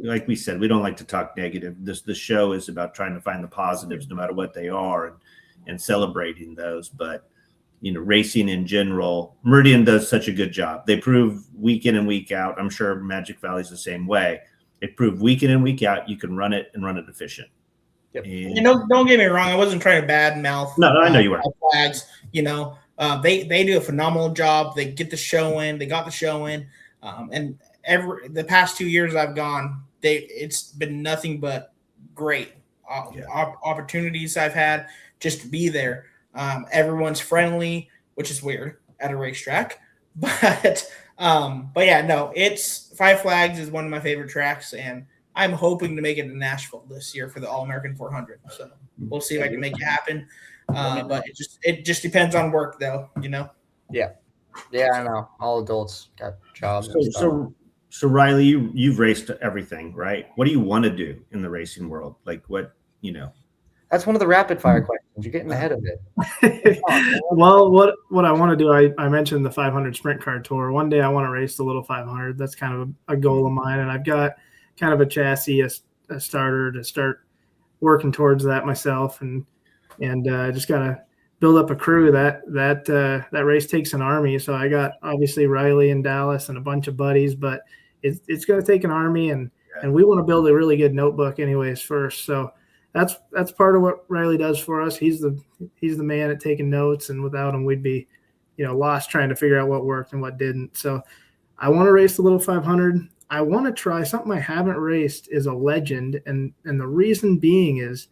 like we said, we don't like to talk negative. The show is about trying to find the positives, no matter what they are, and celebrating those. But you know, racing in general, Meridian does such a good job. They prove week in and week out. I'm sure Magic Valley's the same way. They prove week in and week out you can run it and run it efficient. Yep. And don't get me wrong, I wasn't trying to badmouth. No, I know you weren't. Flags, you know, they do a phenomenal job. They get the show in. They got the show in, and the past 2 years I've gone, it's been nothing but great opportunities I've had just to be there. Everyone's friendly, which is weird at a racetrack, but yeah, no, it's Five Flags is one of my favorite tracks, and I'm hoping to make it to Nashville this year for the All-American 400. So we'll see if I can make it happen. But it just depends on work, though, you know? Yeah, I know. All adults got jobs. So Riley, you've raced everything, right? What do you want to do in the racing world? Like what, you know? That's one of the rapid fire questions. You're getting ahead of it. Well, what I want to do, I mentioned the 500 Sprint Car Tour. One day I want to race the little 500. That's kind of a goal of mine, and I've got kind of a chassis, a starter to start working towards that myself, and just gotta build up a crew. That race takes an army. So I got obviously Riley and Dallas and a bunch of buddies, but it's going to take an army, and we want to build a really good notebook anyways first. So that's part of what Riley does for us. He's the man at taking notes, and without him, we'd be, you know, lost trying to figure out what worked and what didn't. So I want to race the little 500. I want to try something I haven't raced is a Legend, and the reason being is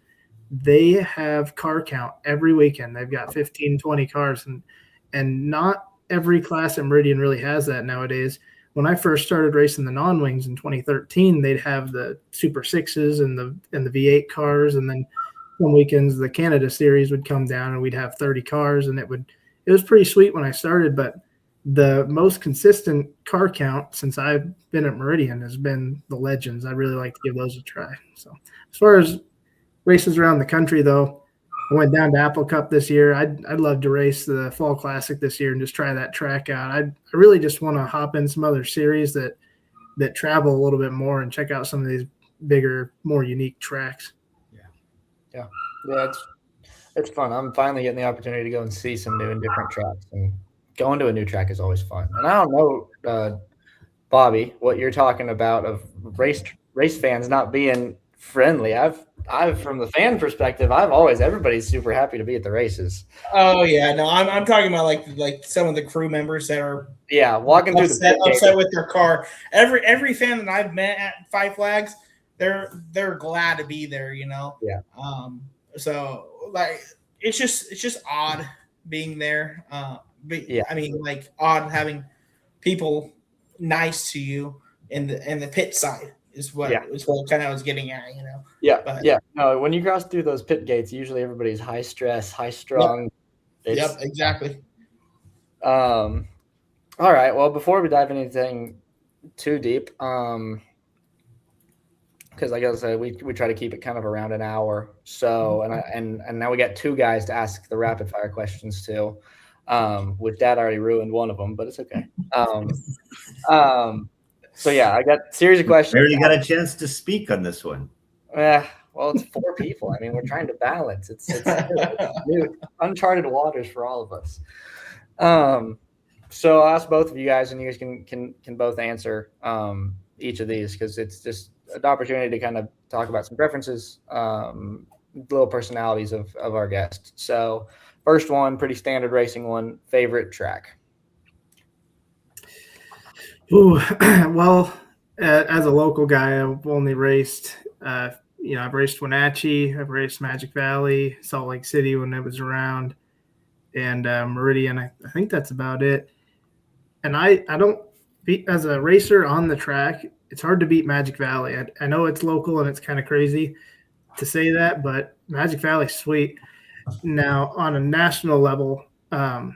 they have car count every weekend. They've got 15, 20 cars, and not every class at Meridian really has that nowadays. When I first started racing the non-wings in 2013, they'd have the Super Sixes and the V8 cars, and then some weekends the Canada Series would come down and we'd have 30 cars, and it was pretty sweet when I started. But the most consistent car count since I've been at Meridian has been the Legends. I'd really like to give those a try. So as far as races around the country, though, I went down to Apple Cup this year. I'd love to race the Fall Classic this year and just try that track out. I really just want to hop in some other series that travel a little bit more and check out some of these bigger, more unique tracks. Yeah, it's fun. I'm finally getting the opportunity to go and see some new and different tracks, and going to a new track is always fun. And I don't know, Bobby, what you're talking about of race fans not being friendly. I've from the fan perspective, everybody's super happy to be at the races. Oh yeah, no, I'm talking about like some of the crew members that are walking through upset with their car. Every fan that I've met at Five Flags, they're glad to be there, you know. Yeah. So like it's just odd being there. I mean, like odd having people nice to you in the pit side. is what kind of I was getting at, you know. Yeah, But, yeah. No, when you cross through those pit gates, usually everybody's high stress, high strung. Yep, exactly. All right. Well, before we dive into anything too deep, because like I said, we try to keep it kind of around an hour. So and now we got two guys to ask the rapid fire questions to, which Dad already ruined one of them, but it's okay. So yeah, I got a series of questions. Barely got a chance to speak on this one. Well, it's 4 people. I mean, we're trying to balance. It's new, uncharted waters for all of us. So I'll ask both of you guys, and you guys can both answer each of these, because it's just an opportunity to kind of talk about some preferences, little personalities of our guests. So first one, pretty standard racing one, favorite track. Ooh, well, as a local guy, I've only raced, I've raced Wenatchee, I've raced Magic Valley, Salt Lake City when it was around, and Meridian. I think that's about it. And I don't beat, as a racer on the track, it's hard to beat Magic Valley. I know it's local and it's kind of crazy to say that, but Magic Valley's sweet. Now, on a national level, a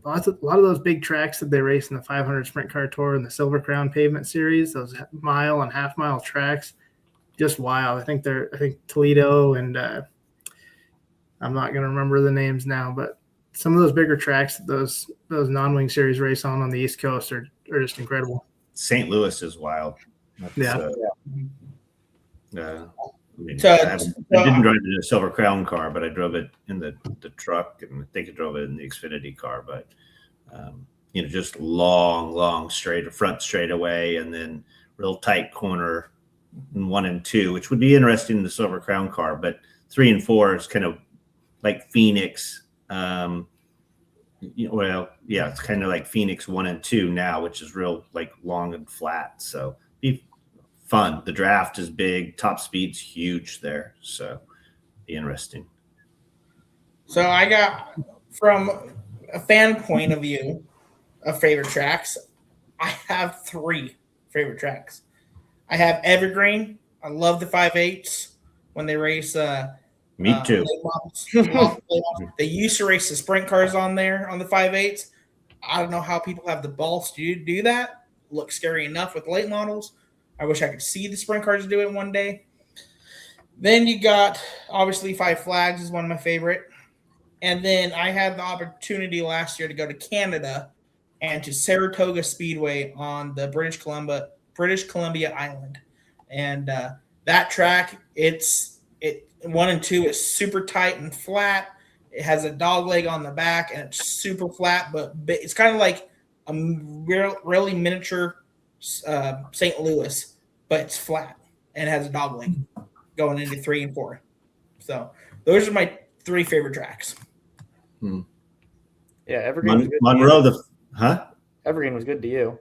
lot of those big tracks that they race in the 500 Sprint Car Tour and the Silver Crown Pavement Series, those mile and half mile tracks, just wild. I think Toledo and I'm not going to remember the names now, but some of those bigger tracks that those non-wing series race on the East Coast are just incredible. St. Louis is wild. Yeah. I didn't drive it in a Silver Crown car, but I drove it in the truck, and I think I drove it in the Xfinity car. But just long front straightaway, and then real tight corner in 1 and 2, which would be interesting in the Silver Crown car. But 3 and 4 is kind of like Phoenix. It's kind of like Phoenix 1 and 2 now, which is real like long and flat. So be fun. The draft is big. Top speed's huge there. So be interesting. So I got, from a fan point of view of favorite tracks, I have 3 favorite tracks. I have Evergreen. I love the 5.8s when they race. Me too. They used to race the sprint cars on there on the 5.8s. I don't know how people have the balls to do that. Looks scary enough with late models. I wish I could see the sprint cars do it one day. Then you got, obviously, 5 Flags is one of my favorite. And then I had the opportunity last year to go to Canada and to Saratoga Speedway on the British Columbia Island. And that track, it 1 and 2 is super tight and flat. It has a dog leg on the back, and it's super flat, but it's kind of like a really miniature St. Louis, but it's flat and it has a dog leg going into 3 and 4. So those are my 3 favorite tracks. Yeah, Evergreen was good Monroe, Evergreen was good to you.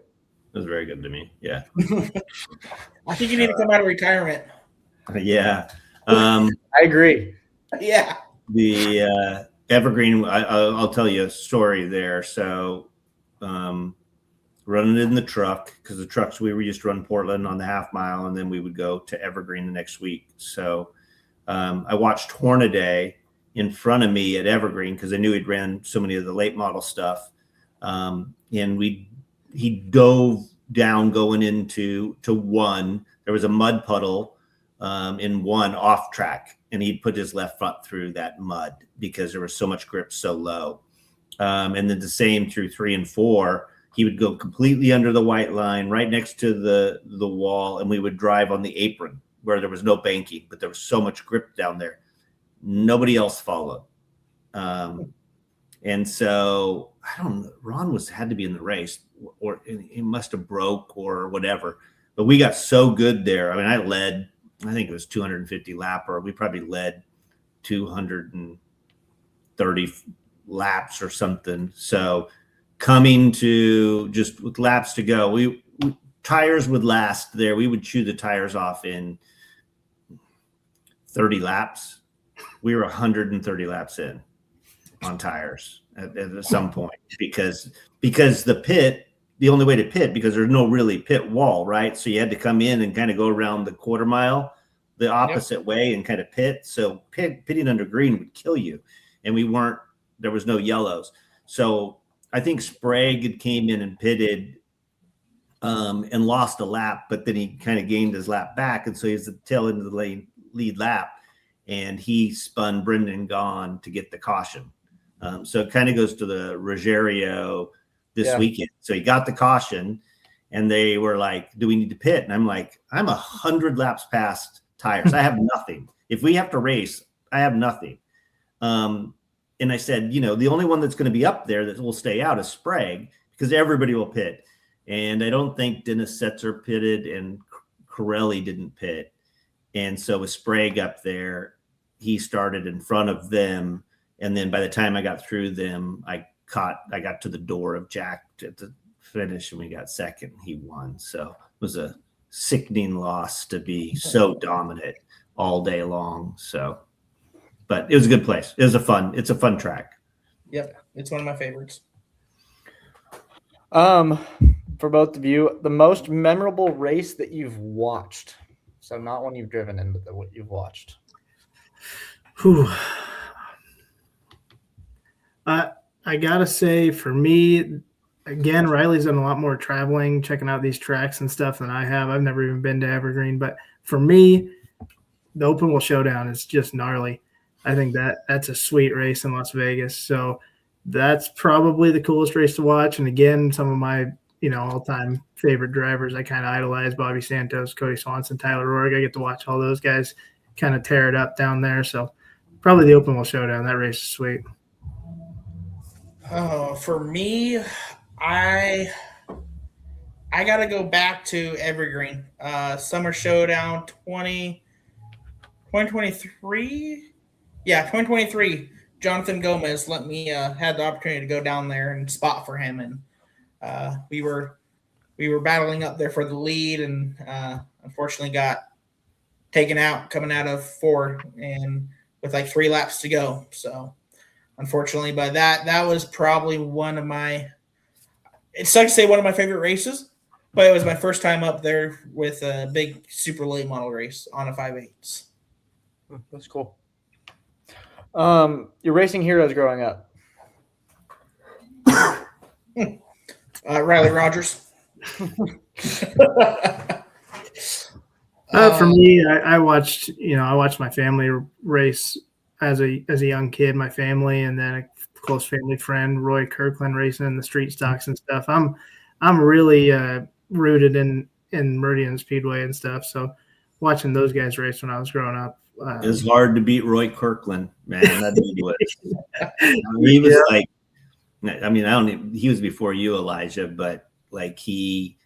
It was very good to me. Yeah. I think you need to come out of retirement. Yeah. I agree. Yeah. The Evergreen, I'll tell you a story there. So running in the truck, because the trucks, we used to run Portland on the half mile, and then we would go to Evergreen the next week. So I watched Hornaday in front of me at Evergreen, because I knew he'd ran so many of the late model stuff. And he dove down going into 1. There was a mud puddle in 1 off track, and he'd put his left front through that mud because there was so much grip so low. And then the same through 3 and 4, he would go completely under the white line right next to the wall, and we would drive on the apron where there was no banking, but there was so much grip down there. Nobody else followed. And so I don't know, Ron had to be in the race, or he must have broke or whatever, but we got so good there. I mean, I led, I think it was 250 lapper. We probably led 230 laps or something. So coming to just with laps to go, we tires would last there. We would chew the tires off in 30 laps. We were 130 laps in on tires at some point, because the pit the only way to pit because there's no really pit wall, right? So you had to come in and kind of go around the quarter mile the opposite way and kind of pit. So pitting under green would kill you. And there was no yellows. So I think Sprague came in and pitted and lost a lap, but then he kind of gained his lap back. And so he's the tail end of the lead lap. And he spun Brendan Gaughan to get the caution. So it kind of goes to the Ruggiero this weekend. So he got the caution and they were like, do we need to pit? And I'm like, I'm 100 laps past tires. I have nothing. If we have to race, I have nothing. And I said, the only one that's going to be up there that will stay out is Sprague because everybody will pit. And I don't think Dennis Setzer pitted and Corelli didn't pit. And so with Sprague up there, he started in front of them. And then by the time I got through them, I got to the door of Jack at the finish and we got second. He won. So it was a sickening loss to be so dominant all day long. So, but it was a good place. It's a fun track. Yep. It's one of my favorites. For both of you, the most memorable race that you've watched. So not one you've driven in, but what you've watched. Whew. I gotta say, for me, again, Riley's done a lot more traveling, checking out these tracks and stuff than I have. I've never even been to Evergreen, but for me, the Open Wheel Showdown is just gnarly. I think that's a sweet race in Las Vegas. So that's probably the coolest race to watch. And again, some of my all-time favorite drivers, I kind of idolize Bobby Santos, Cody Swanson, Tyler Roark. I get to watch all those guys kind of tear it up down there. So probably the Open Wheel Showdown. That race is sweet. Oh, for me, I got to go back to Evergreen. Summer Showdown 2023. Yeah, 2023. Jonathan Gomez let me had the opportunity to go down there and spot for him, and we were battling up there for the lead, and unfortunately got taken out coming out of 4 and with like 3 laps to go. So unfortunately, but that was probably one of my – it sucks to say one of my favorite races, but it was my first time up there with a big super late model race on a 5/8. That's cool. Your racing heroes growing up? Riley Rogers. For me, I watched my family race as a young kid, my family, and then a close family friend, Roy Kirkland, racing in the street stocks and stuff. I'm really rooted in Meridian Speedway and stuff. So watching those guys race when I was growing up. It was hard to beat Roy Kirkland, man. That dude was. He was like, I mean, he was before you, Elijah, but like he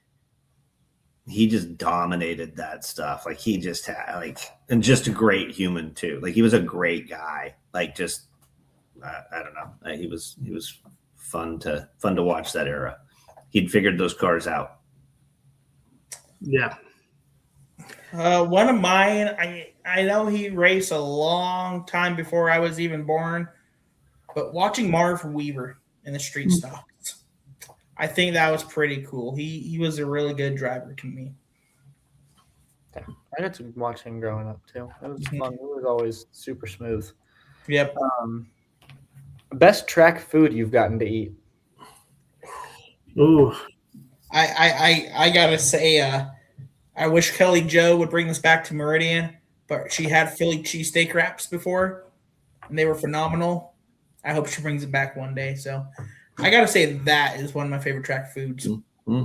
just dominated that stuff. Like he just had and just a great human too. Like he was a great guy. Like just, I don't know. He was fun to watch that era. He'd figured those cars out. Yeah. One of mine, I know he raced a long time before I was even born, but watching Marv Weaver in the street stocks, I think that was pretty cool. He was a really good driver to me. I got to watch him growing up too. It was fun. It was always super smooth. Yep. Best track food you've gotten to eat? Ooh. I gotta say, I wish Kelly Jo would bring this back to Meridian, but she had Philly cheesesteak wraps before, and they were phenomenal. I hope she brings it back one day. So I got to say that is one of my favorite track foods. Mm-hmm.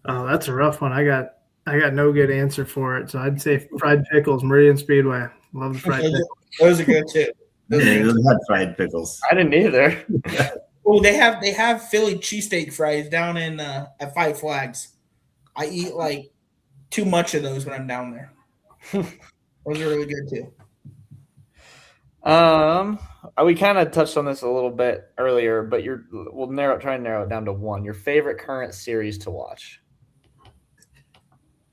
Oh, that's a rough one. I got no good answer for it. So I'd say fried pickles, Meridian Speedway. Love the fried pickles. Those are good too. Those had fried pickles. I didn't either. Oh, they have Philly cheesesteak fries down in at Five Flags. I eat like too much of those when I'm down there. Those are really good too. We kind of touched on this a little bit earlier, but we'll try and narrow it down to one. Your favorite current series to watch?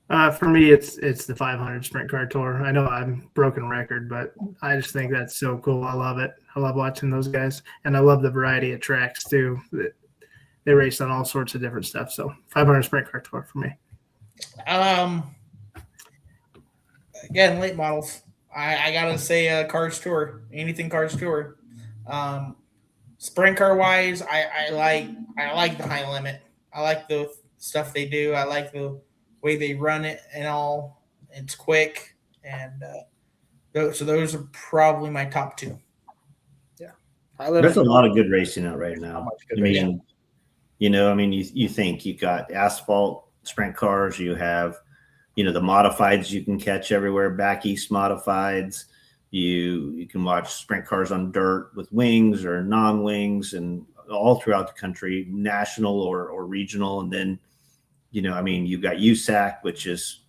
For me, it's the 500 Sprint Car Tour. I know I'm broken record, but I just think that's so cool. I love it. I love watching those guys, and I love the variety of tracks too. they raced on all sorts of different stuff. So 500 sprint car tour for me. Again, late models. I gotta say, Cars Tour. Anything Cars Tour. Sprint car wise, I like the high limit. I like the stuff they do. I like the way they run it and all. It's quick, and so those are probably my top two. Yeah, there's a lot of good racing out right now. I mean, racing. you think you got asphalt sprint cars, you have, the modifieds you can catch everywhere, back east modifieds. You can watch sprint cars on dirt with wings or non-wings and all throughout the country, national or regional. And then, you've got USAC, which is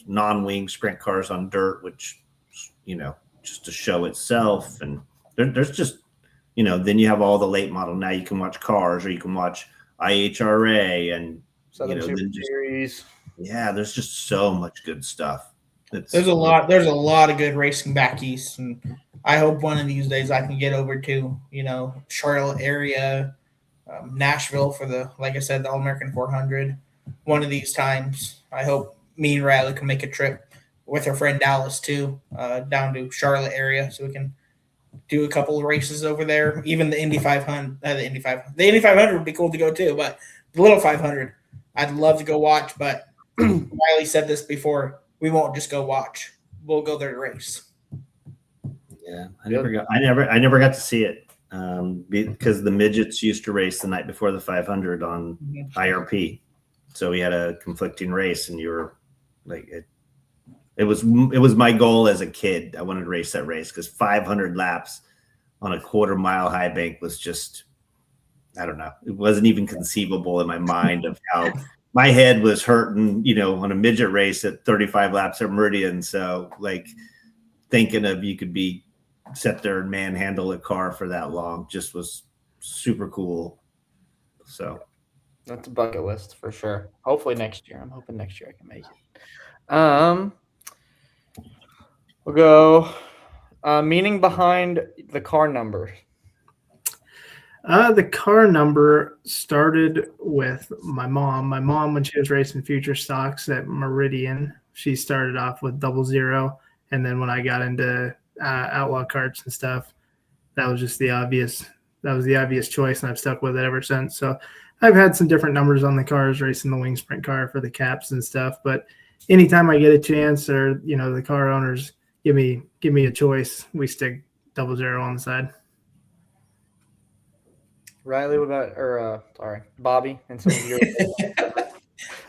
non-wing sprint cars on dirt, which, just to show itself. And there's just, then you have all the late model. Now you can watch cars, or you can watch IHRA and Southern Super Series. Yeah, there's just so much good stuff. There's a lot of good racing back east, and I hope one of these days I can get over to Charlotte area, Nashville for like I said, the All American 400. One of these times, I hope me and Riley can make a trip with our friend Dallas too, down to Charlotte area, so we can do a couple of races over there. Even the Indy 500, the Indy 500 would be cool to go too, but the little 500, I'd love to go watch. But Riley said this before. We won't just go watch. We'll go there to race. Yeah, I never got to see it because the midgets used to race the night before the 500 on IRP. So we had a conflicting race, and you were like, it was my goal as a kid. I wanted to race that race because 500 laps on a quarter-mile high bank was just, I don't know. It wasn't even conceivable in my mind of how my head was hurting, on a midget race at 35 laps at Meridian. So like thinking of you could sit there and manhandle a car for that long just was super cool. So that's a bucket list for sure. Hopefully next year. I'm hoping next year I can make it. We'll go meaning behind the car number. The car number started with my mom. My mom, when she was racing future stocks at Meridian, she started off with 00. And then when I got into outlaw karts and stuff, that was the obvious choice, and I've stuck with it ever since. So I've had some different numbers on the cars, racing the wing sprint car for the caps and stuff. But anytime I get a chance, or the car owners give me a choice, we stick 00 on the side. Riley, what about, Bobby and some of your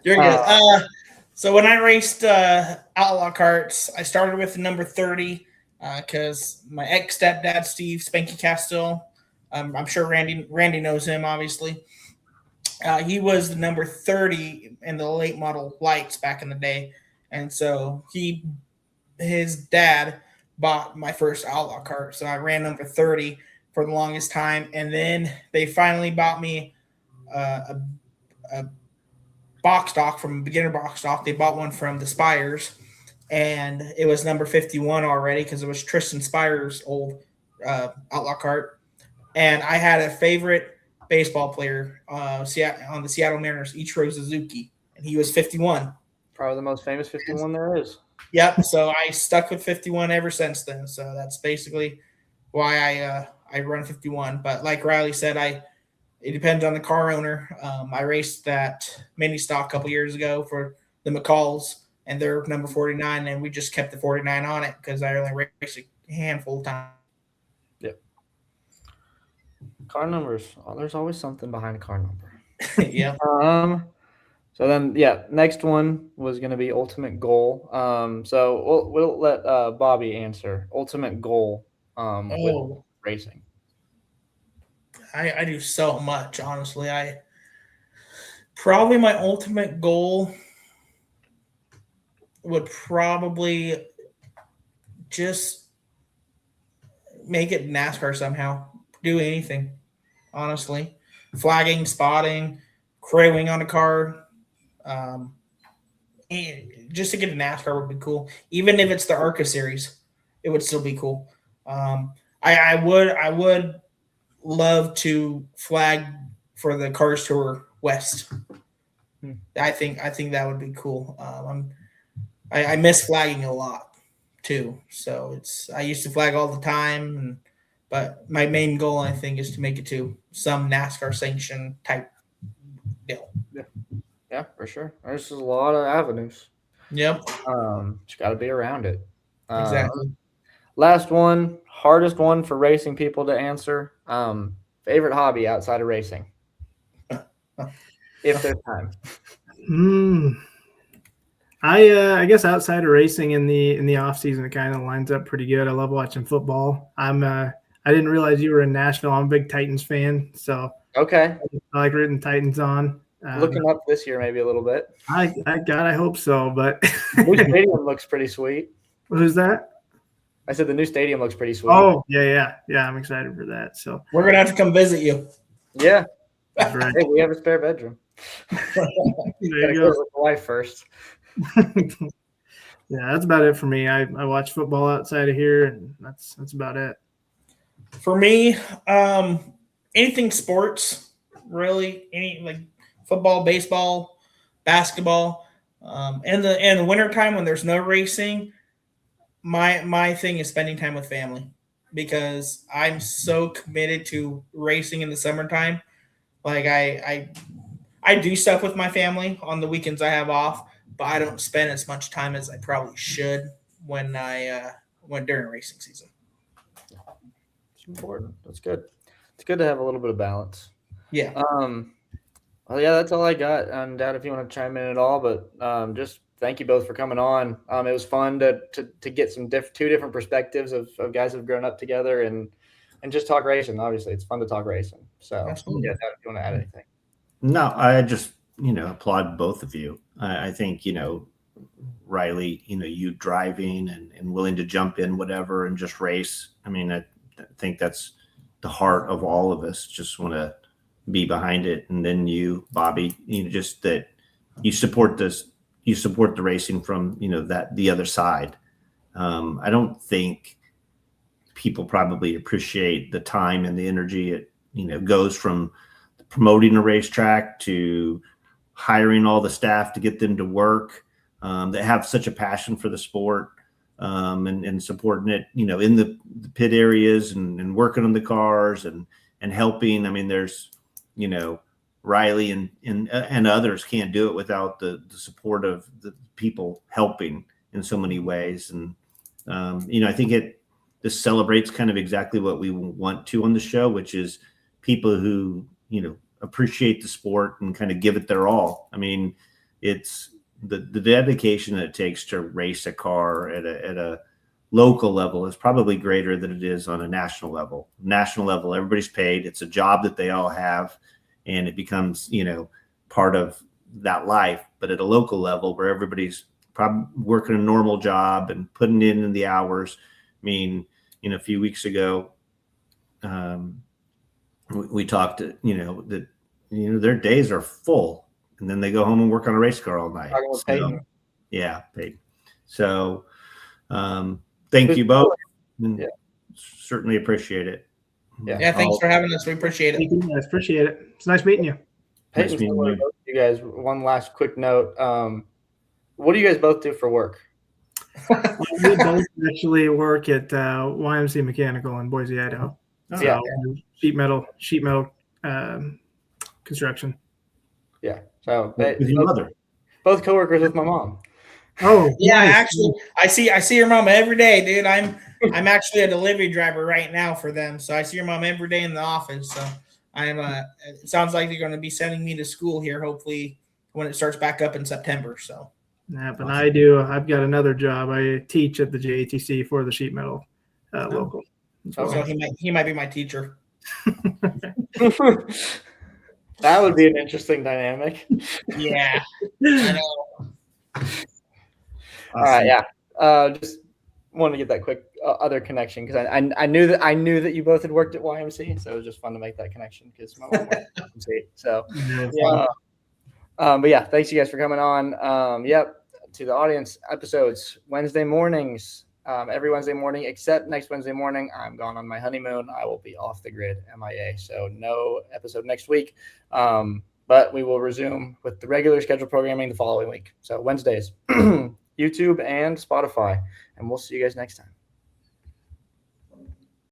You're good. So when I raced outlaw karts, I started with the number 30 because my ex-stepdad, Steve Spanky Castile, I'm sure Randy knows him, obviously. He was the number 30 in the late model lights back in the day. And so his dad bought my first outlaw kart. So I ran number 30 for the longest time. And then they finally bought me a box stock from beginner box stock. They bought one from the Spires, and it was number 51 already because it was Tristan Spire's old outlaw kart. And I had a favorite baseball player on the Seattle Mariners, Ichiro Suzuki, and he was 51. Probably the most famous 51 there is. Yep. So I stuck with 51 ever since then. So that's basically why I run 51. But like Riley said, it depends on the car owner. I raced that mini stock a couple years ago for the McCalls, and they're number 49, and we just kept the 49 on it because I only raced a handful of times. Yep. Car numbers. Oh, there's always something behind a car number. Yeah. So then, next one was going to be ultimate goal. So we'll let Bobby answer ultimate goal with racing. I do so much, honestly. Probably my ultimate goal would probably just make it NASCAR somehow. Do anything, honestly. Flagging, spotting, crewing on a car. Just to get a NASCAR would be cool. Even if it's the ARCA series, it would still be cool. I would love to flag for the Cars Tour West. Hmm. I think that would be cool. I miss flagging a lot too. So I used to flag all the time, but my main goal, I think, is to make it to some NASCAR sanction type deal. Yeah, for sure. There's a lot of avenues. Yep. Just got to be around it. Exactly. Last one, hardest one for racing people to answer. Favorite hobby outside of racing, if there's time. I guess outside of racing in the off season, it kind of lines up pretty good. I love watching football. I didn't realize you were in Nashville. I'm a big Titans fan, so Okay. I like rooting Titans on. Looking up this year, maybe a little bit. I hope so, but New stadium looks pretty sweet. Who's that? I said the new stadium looks pretty sweet. Oh, yeah. I'm excited for that. So we're gonna have to come visit you. Yeah, that's right. Hey, we have a spare bedroom. There Gotta you go go. with the wife first. Yeah, that's about it for me. I watch football outside of here, and that's about it. For me, anything sports, really, any like football, baseball, basketball. In the wintertime when there's no racing, my thing is spending time with family because I'm so committed to racing in the summertime. Like I do stuff with my family on the weekends I have off, but I don't spend as much time as I probably should when during racing season. It's important. That's good. It's good to have a little bit of balance. Yeah. Well, yeah, that's all I got. Dad, if you want to chime in at all, but just thank you both for coming on. It was fun to get some two different perspectives of guys who've grown up together and just talk racing. Obviously, it's fun to talk racing. So, Absolutely. yeah, Dad, if you want to add anything. No, I just, applaud both of you. I think, Riley, you driving and willing to jump in whatever and just race. I mean, I think that's the heart of all of us. Just want to be behind it. And then you, Bobby, just that you support this, you support the racing from, that the other side. I don't think people probably appreciate the time and the energy it, goes from promoting a racetrack to hiring all the staff to get them to work that have such a passion for the sport and supporting it, in the pit areas and working on the cars and helping. I mean, there's, Riley and others can't do it without the support of the people helping in so many ways. And, I think this celebrates kind of exactly what we want to on the show, which is people who, appreciate the sport and kind of give it their all. I mean, it's the dedication that it takes to race a car at a local level is probably greater than it is on a national level. National level, everybody's paid. It's a job that they all have, and it becomes, part of that life. But at a local level where everybody's probably working a normal job and putting in the hours. I mean, a few weeks ago, we talked, that, their days are full and then they go home and work on a race car all night. So, yeah, paid. So, thank you both. Yeah. Certainly appreciate it. Yeah. Thanks for having us. We appreciate it. Thank you guys. Appreciate it. It's nice meeting you. Nice meeting you guys. One last quick note. What do you guys both do for work? We both actually work at YMC Mechanical in Boise, Idaho. Oh, so, sheet metal construction. Yeah. So with your mother. Both coworkers with my mom. Oh, yeah. Nice. Actually, I see your mom every day, dude. I'm actually a delivery driver right now for them, so I see your mom every day in the office. So it sounds like they're going to be sending me to school here, hopefully when it starts back up in September. So. Yeah, but awesome. I've got another job. I teach at the JATC for the sheet metal local. So he might be my teacher. That would be an interesting dynamic. Yeah. I know. Awesome. All right. Yeah. Just wanted to get that quick other connection because I knew that you both had worked at YMC, so it was just fun to make that connection because my mom worked at YMC. So yeah. But yeah, thanks you guys for coming on. Yep. To the audience, episodes Wednesday mornings, every Wednesday morning, except next Wednesday morning. I'm gone on my honeymoon. I will be off the grid, MIA. So no episode next week. But we will resume with the regular scheduled programming the following week. So Wednesdays, YouTube and Spotify. And we'll see you guys next time.